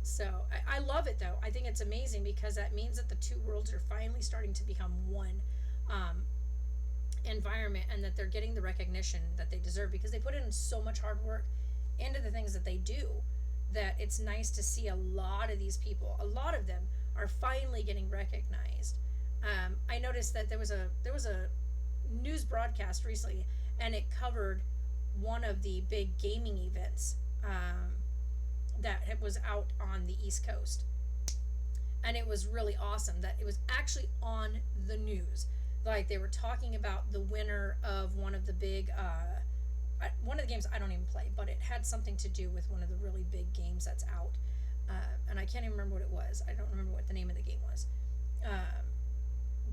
So I love it though. I think it's amazing because that means that the two worlds are finally starting to become one. environment, and that they're getting the recognition that they deserve because they put in so much hard work into the things that they do, that it's nice to see a lot of these people, a lot of them are finally getting recognized. I noticed that there was a news broadcast recently, and it covered one of the big gaming events that was out on the East Coast, and it was really awesome that it was actually on the news. Like, they were talking about the winner of one of the big one of the games I don't even play, but it had something to do with one of the really big games that's out, and I can't even remember what it was. I don't remember what the name of the game was,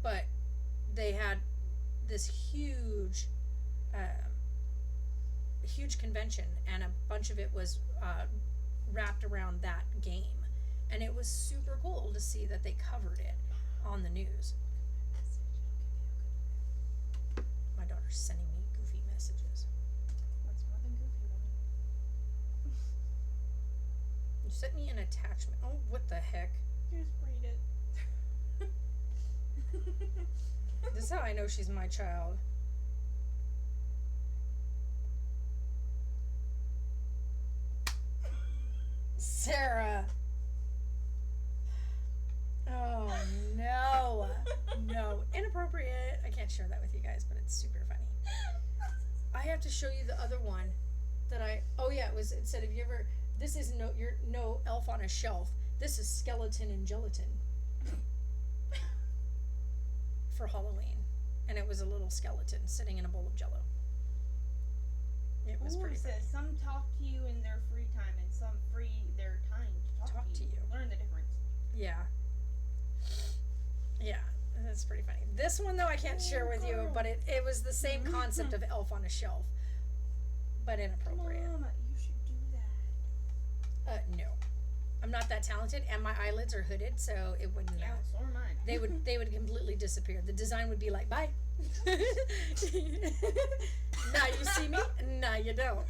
but they had this huge convention, and a bunch of it was wrapped around that game, and it was super cool to see that they covered it on the news. My daughter's sending me goofy messages. What's more than goofy, woman? You sent me an attachment. Oh, what the heck? Just read it. This is how I know she's my child. Sarah. Oh, no. No. Inappropriate. I can't share that with you guys, but it's super funny. I have to show you the other one that it said, have you ever, this is no elf on a shelf. This is skeleton and gelatin for Halloween. And it was a little skeleton sitting in a bowl of Jello. It was pretty funny. Says some talk to you in their free time and some free their time to talk to you. Learn the difference. Yeah. Yeah, that's pretty funny. This one, though, I can't share with you, but it was the same concept of elf on a shelf, but inappropriate. Mom, you should do that. No. I'm not that talented, and my eyelids are hooded, so it wouldn't. Yeah, so are mine. They would completely disappear. The design would be like, bye. Now you see me, now you don't.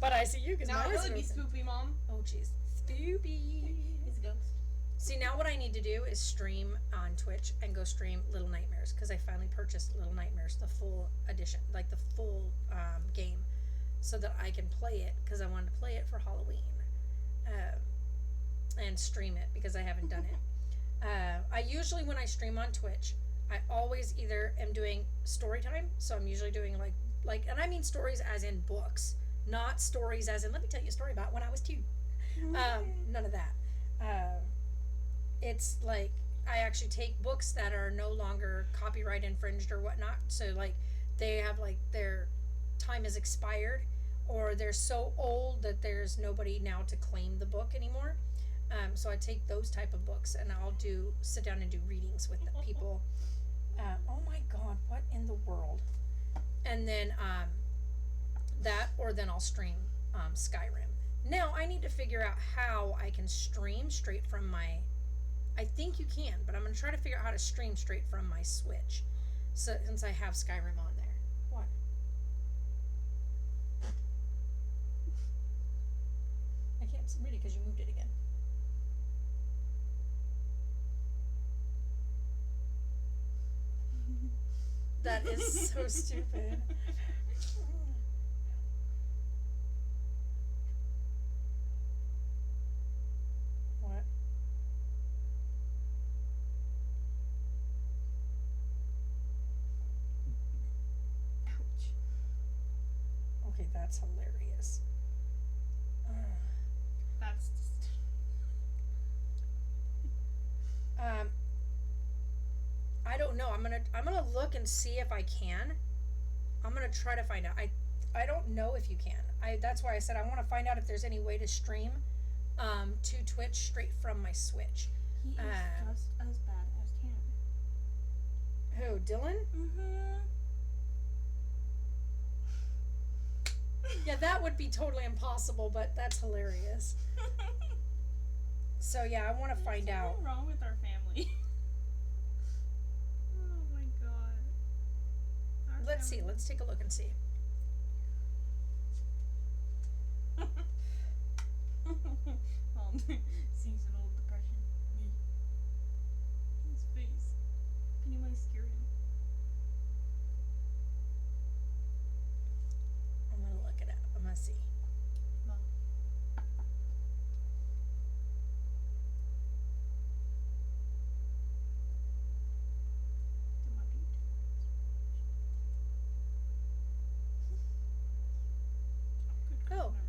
But I see you because now my eyes really are be open. spoopy, Mom. Oh jeez, spoopy. It's a ghost. See, now what I need to do is stream on Twitch and go stream Little Nightmares, because I finally purchased Little Nightmares, the full edition, like the full game, so that I can play it, because I wanted to play it for Halloween, and stream it, because I haven't done it. I usually, when I stream on Twitch, I always either am doing story time, so I'm usually doing like, and I mean stories as in books, not stories as in, let me tell you a story about when I was 2. None of that. It's like, I actually take books that are no longer copyright infringed or whatnot, so like, they have like, their time is expired, or they're so old that there's nobody now to claim the book anymore. So I take those type of books, and I'll sit down and do readings with the people. Oh my god, what in the world? And then then I'll stream Skyrim. Now I need to figure out how I can stream straight from my, I think you can, but I'm going to try to figure out how to stream straight from my Switch, so since I have Skyrim on there. What? I can't read it because you moved it again. That is so stupid. What? Ouch. Okay, that's hilarious. That's just... I don't know. I'm gonna look and see if I can. I'm gonna try to find out. I don't know if you can. That's why I said I want to find out if there's any way to stream to Twitch straight from my Switch. He is just as bad as Cam. Who, Dylan? Mm-hmm. Yeah, that would be totally impossible, but that's hilarious. So yeah, I want to find out. What's wrong with our family? Oh my god. Let's see. Let's take a look and see. Seasonal depression. Me. His face. Pennywise scared him.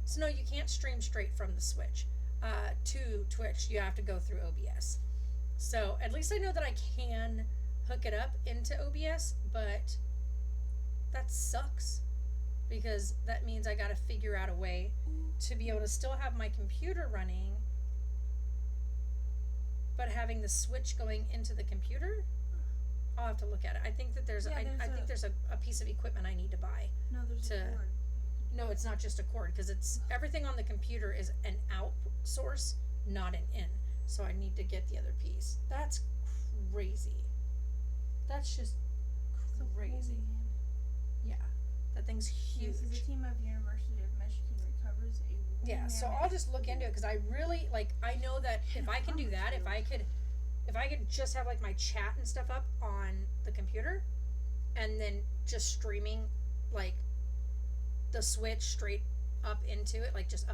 So no, you can't stream straight from the Switch to Twitch. You have to go through OBS. So at least I know that I can hook it up into OBS, but that sucks because that means I gotta figure out a way to be able to still have my computer running, but having the Switch going into the computer. I'll have to look at it. I think that there's Yeah, I think there's a piece of equipment I need to buy. No, there's To- a cord. No, it's not just a cord because it's everything on the computer is an out source, not an in. So I need to get the other piece. That's crazy. That's just So crazy. holy man. Yeah, that thing's huge. This is a team of University of Michigan recovers a Yeah, so I'll just look into it because I really like. I know that if I can do that, if I could just have like my chat and stuff up on the computer, and then just streaming like the Switch straight up into it, like just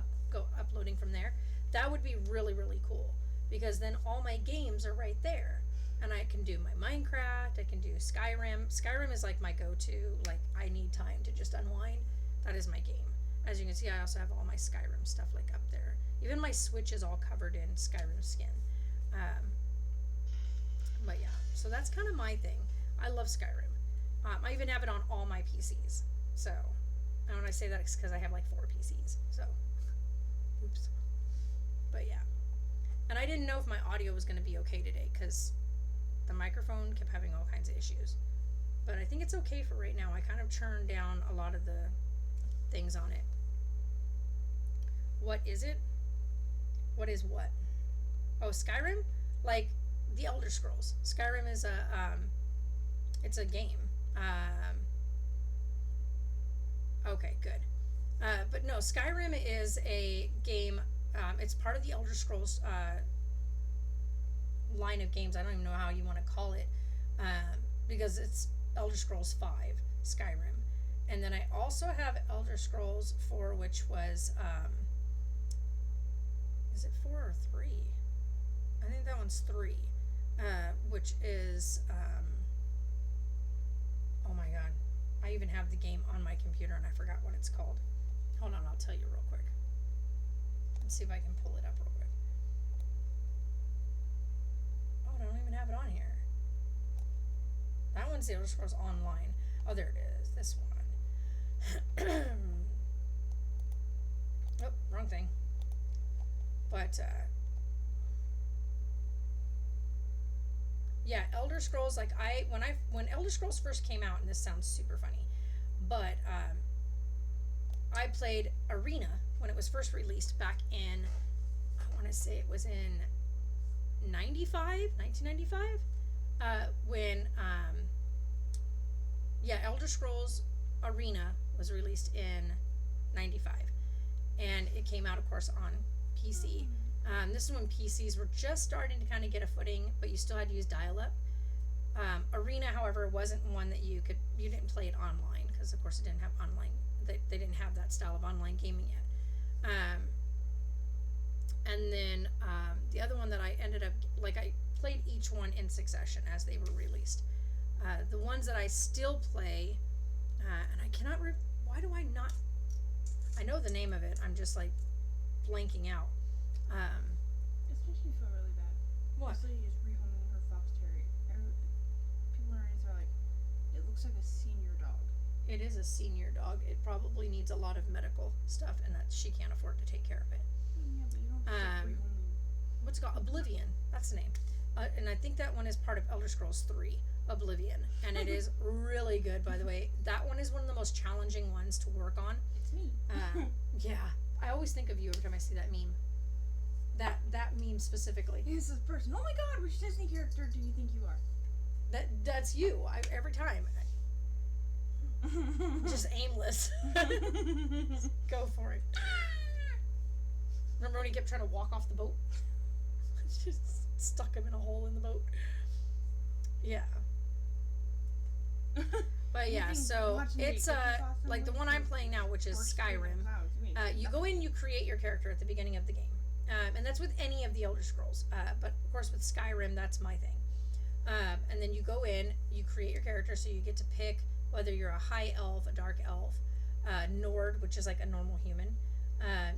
uploading from there, that would be really really cool because then all my games are right there, and I can do my Minecraft. I can do Skyrim. Skyrim is like my go-to. Like I need time to just unwind. That is my game. As you can see, I also have all my Skyrim stuff like up there. Even my Switch is all covered in Skyrim skin. But yeah, so that's kind of my thing. I love Skyrim. I even have it on all my PCs. So, and when I say that, it's because I have like 4 PCs. So, oops. But yeah. And I didn't know if my audio was going to be okay today because the microphone kept having all kinds of issues. But I think it's okay for right now. I kind of turned down a lot of the things on it. What is it? What is what? Oh, Skyrim? Like the Elder Scrolls. Skyrim is it's a game. Okay, good. But no, Skyrim is a game. It's part of the Elder Scrolls line of games. I don't even know how you want to call it, because it's Elder Scrolls 5 Skyrim, and then I also have Elder Scrolls 4, which was is it 4 or 3? I think that one's 3, which is oh my god, I even have the game on my computer and I forgot what it's called. Hold on, I'll tell you real quick. Let's see if I can pull it up real quick. Oh, I don't even have it on here. That one's the Elder Scrolls Online. Oh, there it is. This one. Oh, wrong thing. But, yeah, Elder Scrolls, like, when Elder Scrolls first came out, and this sounds super funny, but, I played Arena when it was first released back in, I want to say it was in 1995, when, yeah, Elder Scrolls Arena was released in 95, and it came out, of course, on PC. This is when PCs were just starting to kind of get a footing, but you still had to use dial-up. Arena, however, wasn't one that you didn't play it online, because, of course, it didn't have online, they didn't have that style of online gaming yet. And then the other one that I ended up, like, I played each one in succession as they were released. The ones that I still play, and I cannot, why do I not, I know the name of it, I'm just, like, blanking out. This makes me feel really bad. What? This lady is rehoming her fox terrier. People underneath are like, it looks like a senior dog. It is a senior dog. It probably needs a lot of medical stuff, and that she can't afford to take care of it. Yeah, but you don't have to rehoming. What's it called? Oblivion. That's the name. And I think that one is part of Elder Scrolls 3, Oblivion. And it is really good, by the way. That one is one of the most challenging ones to work on. It's me. Yeah. I always think of you every time I see that meme. That meme specifically. This is person. Oh my god, which Disney character do you think you are? That's you. Every time. Just aimless. Go for it. Remember when he kept trying to walk off the boat? Just stuck him in a hole in the boat. Yeah. But yeah, so it's like the one I'm playing now, which is Skyrim. You go in, you create your character at the beginning of the game, and that's with any of the Elder Scrolls. But of course, with Skyrim, that's my thing. And then you go in, you create your character, so you get to pick whether you're a high elf, a dark elf, Nord, which is like a normal human,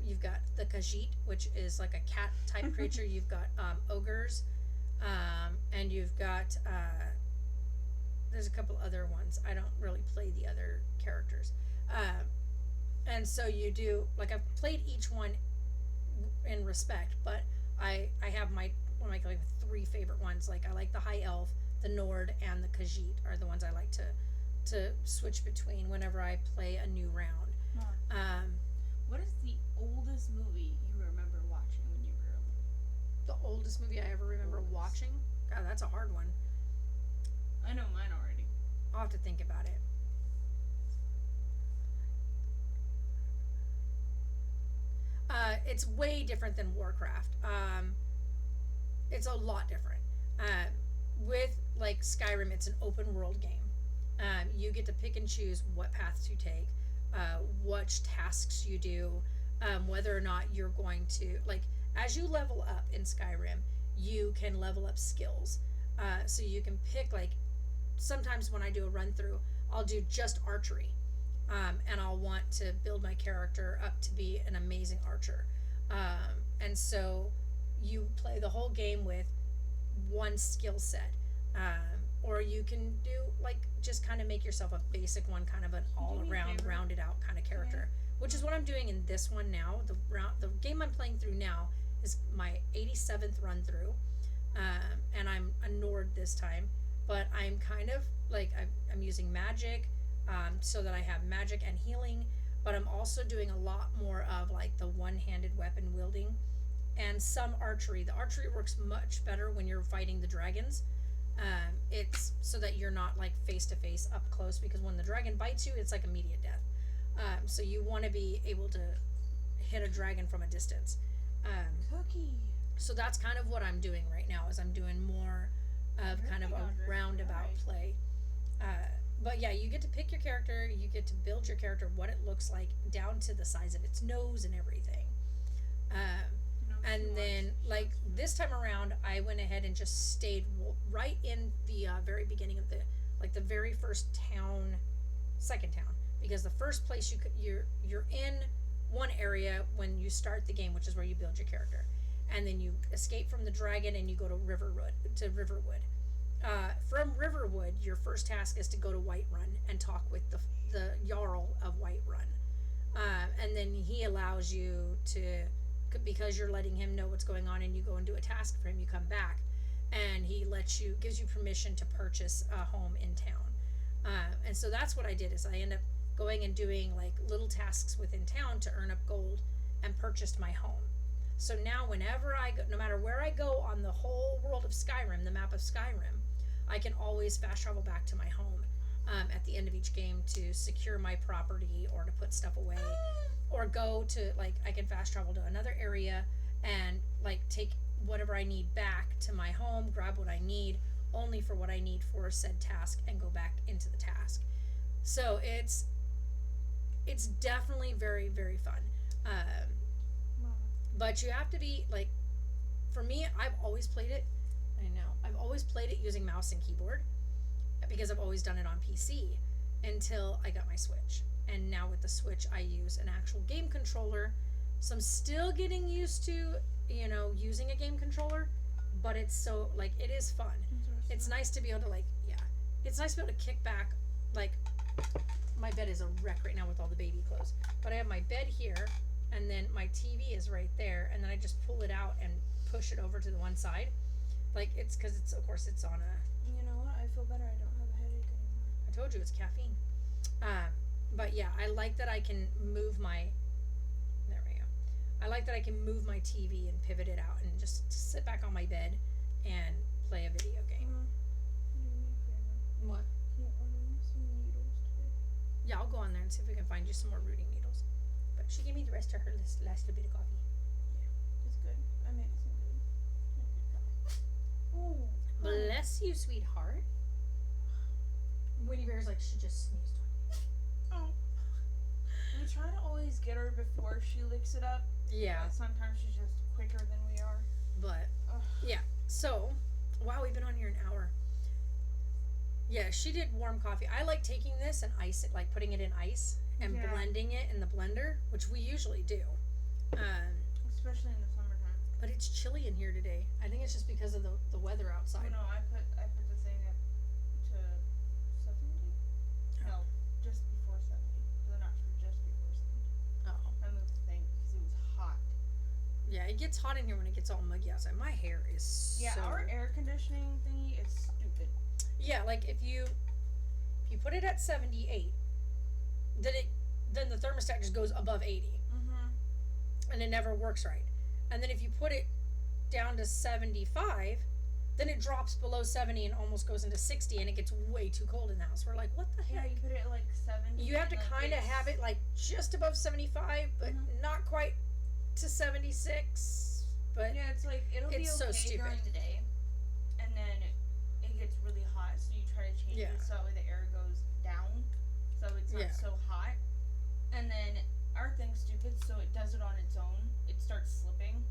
You've got the Khajiit, which is like a cat type creature. You've got ogres, and you've got there's a couple other ones. I don't really play the other characters, and so you do like I've played each one in respect, but I have my one of my like 3 favorite ones. Like I like the High Elf, the Nord, and the Khajiit are the ones I like to switch between whenever I play a new round. Huh. What is the oldest movie you remember watching when you were little? The oldest movie I ever remember watching? God, that's a hard one. I know mine already. I'll have to think about it. It's way different than Warcraft. It's a lot different. With like Skyrim, it's an open world game. You get to pick and choose what paths you take, what tasks you do, whether or not you're going to like. As you level up in Skyrim, you can level up skills. So you can pick like. Sometimes when I do a run through, I'll do just archery, and I'll want to build my character up to be an amazing archer. And so you play the whole game with one skill set, or you can do like just kind of make yourself a basic one, kind of an all around rounded out kind of character, which is what I'm doing in this one now. The game I'm playing through now is my 87th run through, and I'm a Nord this time, but I'm kind of like I'm using magic, so that I have magic and healing, but I'm also doing a lot more of like the one-handed weapon wielding and some archery. The archery works much better when you're fighting the dragons. It's so that you're not like face to face up close, because when the dragon bites you, it's like immediate death. So you want to be able to hit a dragon from a distance. Cookie. So that's kind of what I'm doing right now. Is I'm doing more of kind of a roundabout play. But yeah, you get to pick your character. You get to build your character, what it looks like, down to the size of its nose and everything. And then, like, this time around, I went ahead and just stayed right in the very beginning of the very first town, second town, because the first place you're in one area when you start the game, which is where you build your character, and then you escape from the dragon and you go to Riverwood. From Riverwood, your first task is to go to Whiterun and talk with the Jarl of Whiterun, and then he allows you to. Because you're letting him know what's going on, and you go and do a task for him, you come back and he gives you permission to purchase a home in town. And so that's what I did, is I end up going and doing like little tasks within town to earn up gold and purchased my home. So now whenever I go, no matter where I go on the whole world of Skyrim, the map of Skyrim, I can always fast travel back to my home at the end of each game to secure my property or to put stuff away. Or go to, like, I can fast travel to another area and, like, take whatever I need back to my home, grab what I need, only for what I need for said task, and go back into the task. So it's definitely very, very fun. But you have to be, like, for me, I've always played it, I've always played it using mouse and keyboard, because I've always done it on PC, until I got my Switch. And now with the Switch, I use an actual game controller. So I'm still getting used to, using a game controller. But it's so, like, it is fun. It's nice to be able to, like, it's nice to be able to kick back. Like, my bed is a wreck right now with all the baby clothes. But I have my bed here, and then my TV is right there. And then I just pull it out and push it over to the one side. Like, it's because of course, it's on a... You know what? I feel better. I don't have a headache anymore. I told you, it's caffeine. But yeah, I like that I can move there we go. I like that I can move my TV and pivot it out and just sit back on my bed and play a video game. Do me a favor. What? Can you order me some needles today? Yeah, I'll go on there and see if we can find you some more rooting needles. But she gave me the rest of her last little bit of coffee. Yeah, it's good. I made some good. Oh. Bless you, sweetheart. Winnie Bear's like, she just sneezed. Oh. We try to always get her before she licks it up. Yeah. But sometimes she's just quicker than we are. But, yeah. So, wow, we've been on here an hour. Yeah, she did warm coffee. I like taking this and ice it, like putting it in ice and blending it in the blender, which we usually do. Especially in the summertime. But it's chilly in here today. I think it's just because of the weather outside. No, I put the thing up to 70. No, just before 70. Well, not for just before 70. Oh. I moved the thing because it was hot. Yeah, it gets hot in here when it gets all muggy outside. My hair is Yeah, so... our air conditioning thingy is stupid. Yeah, like if you put it at 78, then the thermostat just goes above 80. And it never works right. And then if you put it down to 75, then it drops below 70 and almost goes into 60, and it gets way too cold in the house. We're like, what the Yeah, heck? you put it at like 70. You have to like, kind of have it like just above 75, but not quite to 76. But yeah, it's like it'll be okay it's so stupid. during the day, and then it gets really hot. So you try to change it so that way the air goes down, so it's not so hot. And then our thing's stupid, so it does it on its own. It starts slipping.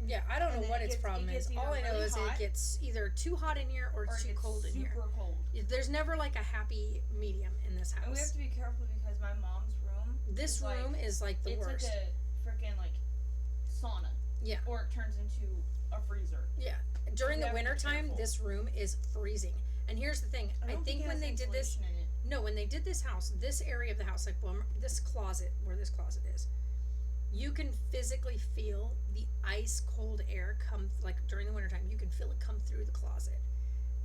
Yeah, I don't know what its problem is. All I know is it gets either too hot in here or too cold in here. Super cold. There's never like a happy medium in this house. And we have to be careful because my mom's room. This room is like the worst. It's like a freaking like sauna. Yeah. Or it turns into a freezer. Yeah. During the winter time, this room is freezing. And here's the thing. I think when they did this, when they did this house, this area of the house, like this closet, where this closet is, you can physically feel the ice cold air come, like during the wintertime, you can feel it come through the closet.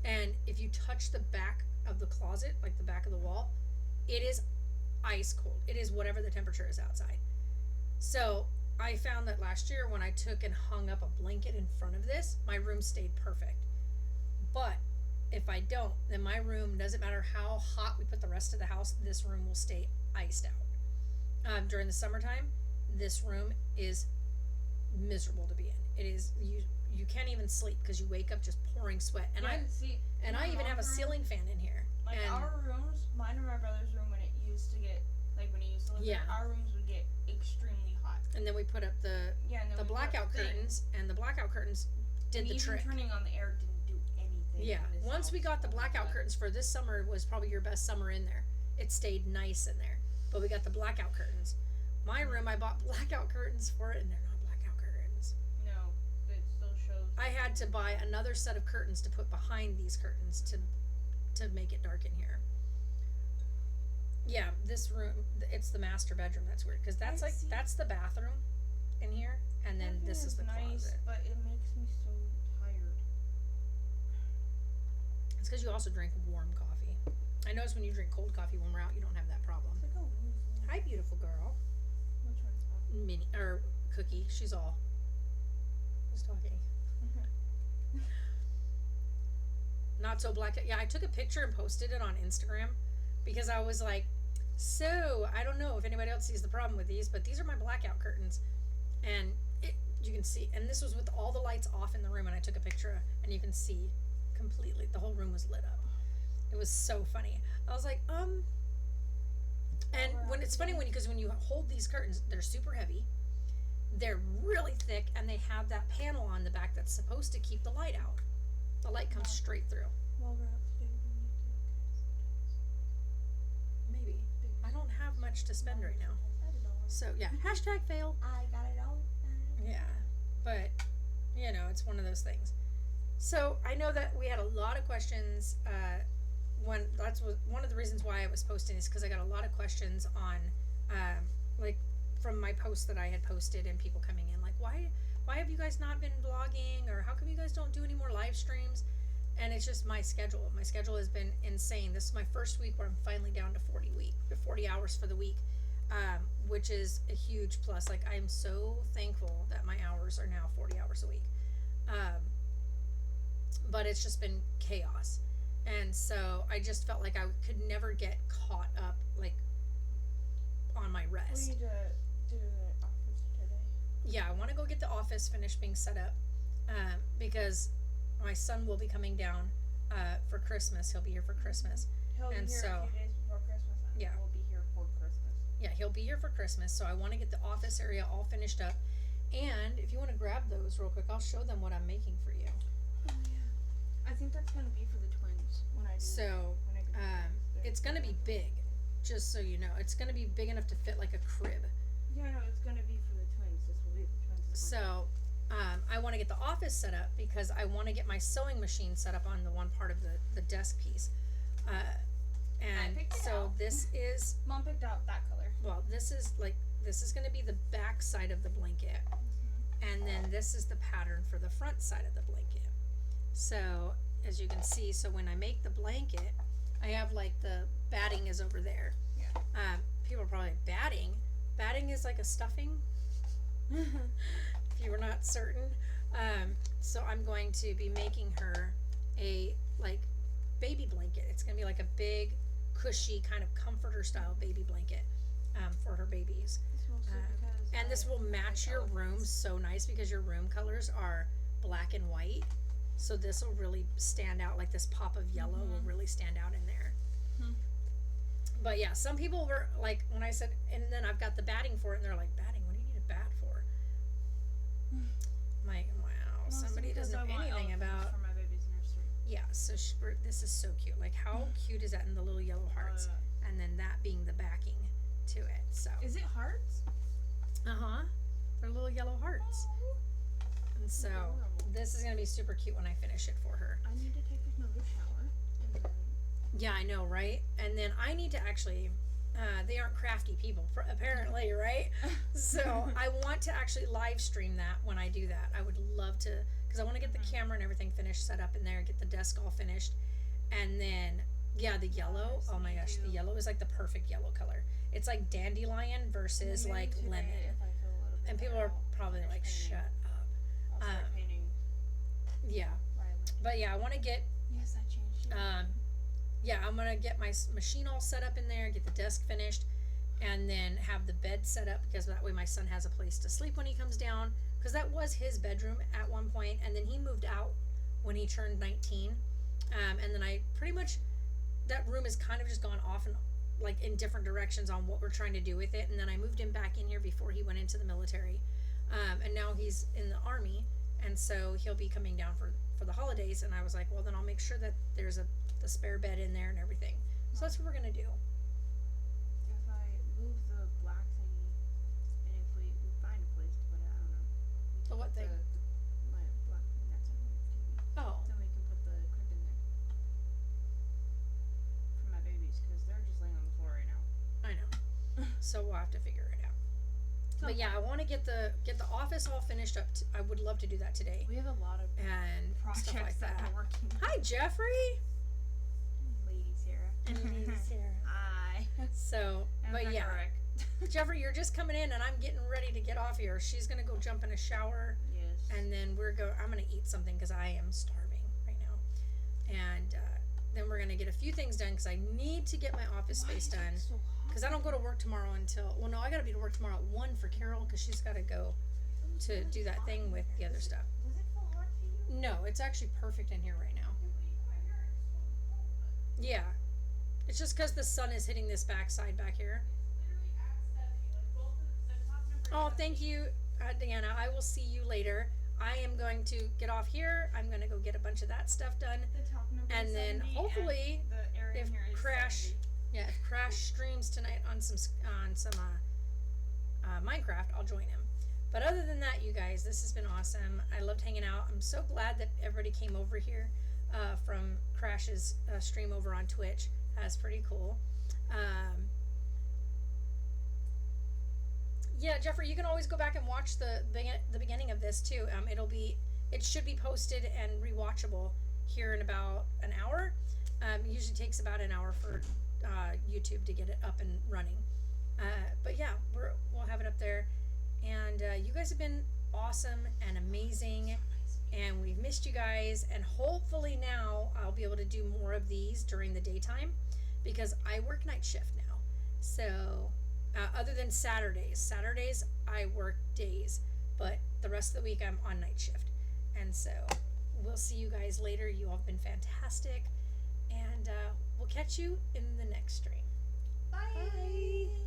And if you touch the back of the closet, like the back of the wall, it is ice cold. It is whatever the temperature is outside. So I found that last year when I took and hung up a blanket in front of this, my room stayed perfect. But if I don't, then my room, doesn't matter how hot we put the rest of the house, this room will stay iced out. During the summertime, this room is miserable to be in. It is, you can't even sleep because you wake up just pouring sweat. And I even have a ceiling fan in here. Like our rooms, mine and my brother's room when it used to get, like when he used to live there, our rooms would get extremely hot. And then we put up the blackout curtains, and the blackout curtains did the trick. Even turning on the air didn't do anything. Yeah, once we got the blackout curtains for this summer, was probably your best summer in there. It stayed nice in there. But we got the blackout curtains. My room, I bought blackout curtains for it, and they're not blackout curtains. No, it still shows. I had to buy another set of curtains to put behind these curtains to make it dark in here. Yeah, this room, it's the master bedroom. That's weird, because that's the bathroom in here, and then this is the closet. But it makes me so tired. It's because you also drink warm coffee. I notice when you drink cold coffee when we're out, you don't have that problem. It's like a woozy. Hi, beautiful girl. Which one's that? Minnie or Cookie. She's all. Who's talking? Not so black. Yeah, I took a picture and posted it on Instagram because I was like, so I don't know if anybody else sees the problem with these, but these are my blackout curtains, and you can see. And this was with all the lights off in the room, and I took a picture, and you can see completely the whole room was lit up. It was so funny. I was like, And when it's funny because when you hold these curtains, they're super heavy, they're really thick, and they have that panel on the back that's supposed to keep the light out. The light comes straight through. While we're upstairs, we need to Maybe. I don't have much to spend right now. So yeah, #fail. I got it all. Yeah, but it's one of those things. So I know that we had a lot of questions. That's one of the reasons why I was posting is because I got a lot of questions on, like, from my posts that I had posted and people coming in like, why have you guys not been vlogging, or how come you guys don't do any more live streams? And it's just my schedule. My schedule has been insane. This is my first week where I'm finally down to 40 hours for the week, which is a huge plus. Like, I'm so thankful that my hours are now 40 hours a week. But it's just been chaos. And so I just felt like I could never get caught up, like, on my rest. We need to do the office today. Yeah, I want to go get the office finished being set up, because my son will be coming down for Christmas. He'll be here for Christmas. He'll be here a few days before Christmas, and we'll be here for Christmas. Yeah, he'll be here for Christmas, so I want to get the office area all finished up. And if you want to grab those real quick, I'll show them what I'm making for you. Oh, yeah. I think that's going to be for the twins when I do it's going to be big, just so you know. It's going to be big enough to fit like a crib. Yeah, no, it's gonna be for the twins. This will be the twins. So, I want to get the office set up because I want to get my sewing machine set up on the one part of the desk piece. And so this is, Mom picked out that color. well, this is going to be the back side of the blanket. And then this is the pattern for the front side of the blanket. So, as you can see, so when I make the blanket, I have like the batting is over there. Yeah. People are probably batting. Batting is like a stuffing. If you were not certain. So I'm going to be making her a like baby blanket. It's gonna be like a big, cushy kind of comforter style baby blanket for her babies. And this will match your room so nice because your room colors are black and white. So this will really stand out, like this pop of yellow will really stand out in there. But yeah, some people were like, when I said, and then I've got the batting for it, and they're like, batting? What do you need a bat for? I'm like, wow, somebody doesn't know anything about. For my baby's nursery. Yeah, so this is so cute. Like, how cute is that in the little yellow hearts? And then that being the backing to it. So. Is it hearts? They're little yellow hearts. And so this is gonna be super cute when I finish it for her. I need to take another shower. And then... Yeah, I know, right? And then I need to actually. They aren't crafty people, apparently, right? So I want to actually live stream that when I do that. I would love to, because I want to get the camera and everything finished, set up in there, get the desk all finished, and then yeah, the yellow. Oh my gosh, the yellow is like the perfect yellow color. It's like dandelion versus like lemon. And people are probably like, shut up. I'll start painting. Yeah. But yeah, I want to get. Yes, I changed it. Yeah, I'm gonna get my machine all set up in there, get the desk finished, and then have the bed set up because that way my son has a place to sleep when he comes down. Because that was his bedroom at one point, and then he moved out when he turned 19. And then I pretty much, that room has kind of just gone off and like in different directions on what we're trying to do with it. And then I moved him back in here before he went into the military, and now he's in the Army, and so he'll be coming down for the holidays. And I was like, well, then I'll make sure that there's the spare bed in there and everything. So that's what we're gonna do. If I move the black thingy, and if we find a place to put it, I don't know. The what thing? My black thing that's in the TV. Oh. Then we can put the crib in there. For my babies, because they're just laying on the floor right now. I know. So we'll have to figure it out. But yeah, I want to get the office all finished up. I would love to do that today. We have a lot of and projects stuff like that. we're working on. Hi, Jeffrey. Lady Sarah. And Lady Sarah. Hi. So, but yeah, Jeffrey, you're just coming in, and I'm getting ready to get off here. She's gonna go jump in a shower. Yes. And then I'm gonna eat something because I am starving right now. And then we're gonna get a few things done because I need to get my office space done. Because I don't go to work tomorrow until, well, no, I gotta be to work tomorrow at 1 for Carol because she's gotta go to do that thing with the other stuff. Does it feel hard for you? No, it's actually perfect in here right now. Yeah. It's just because the sun is hitting this backside back here. Oh, thank you, Deanna. I will see you later. I am going to get off here. I'm going to go get a bunch of that stuff done. The top number And is then 70, hopefully, and the area if here is Crash, 70. yeah, if Crash streams tonight on some Minecraft, I'll join him. But other than that, you guys, this has been awesome. I loved hanging out. I'm so glad that everybody came over here from Crash's stream over on Twitch. That's pretty cool. Yeah, Jeffrey, you can always go back and watch the beginning of this too. It should be posted and rewatchable here in about an hour. It usually takes about an hour for YouTube to get it up and running. But yeah, we'll have it up there. And you guys have been awesome and amazing. And we've missed you guys. And hopefully now I'll be able to do more of these during the daytime because I work night shift now. So other than Saturdays I work days, but the rest of the week I'm on night shift. And so we'll see you guys later. You all have been fantastic. And we'll catch you in the next stream. Bye. Bye.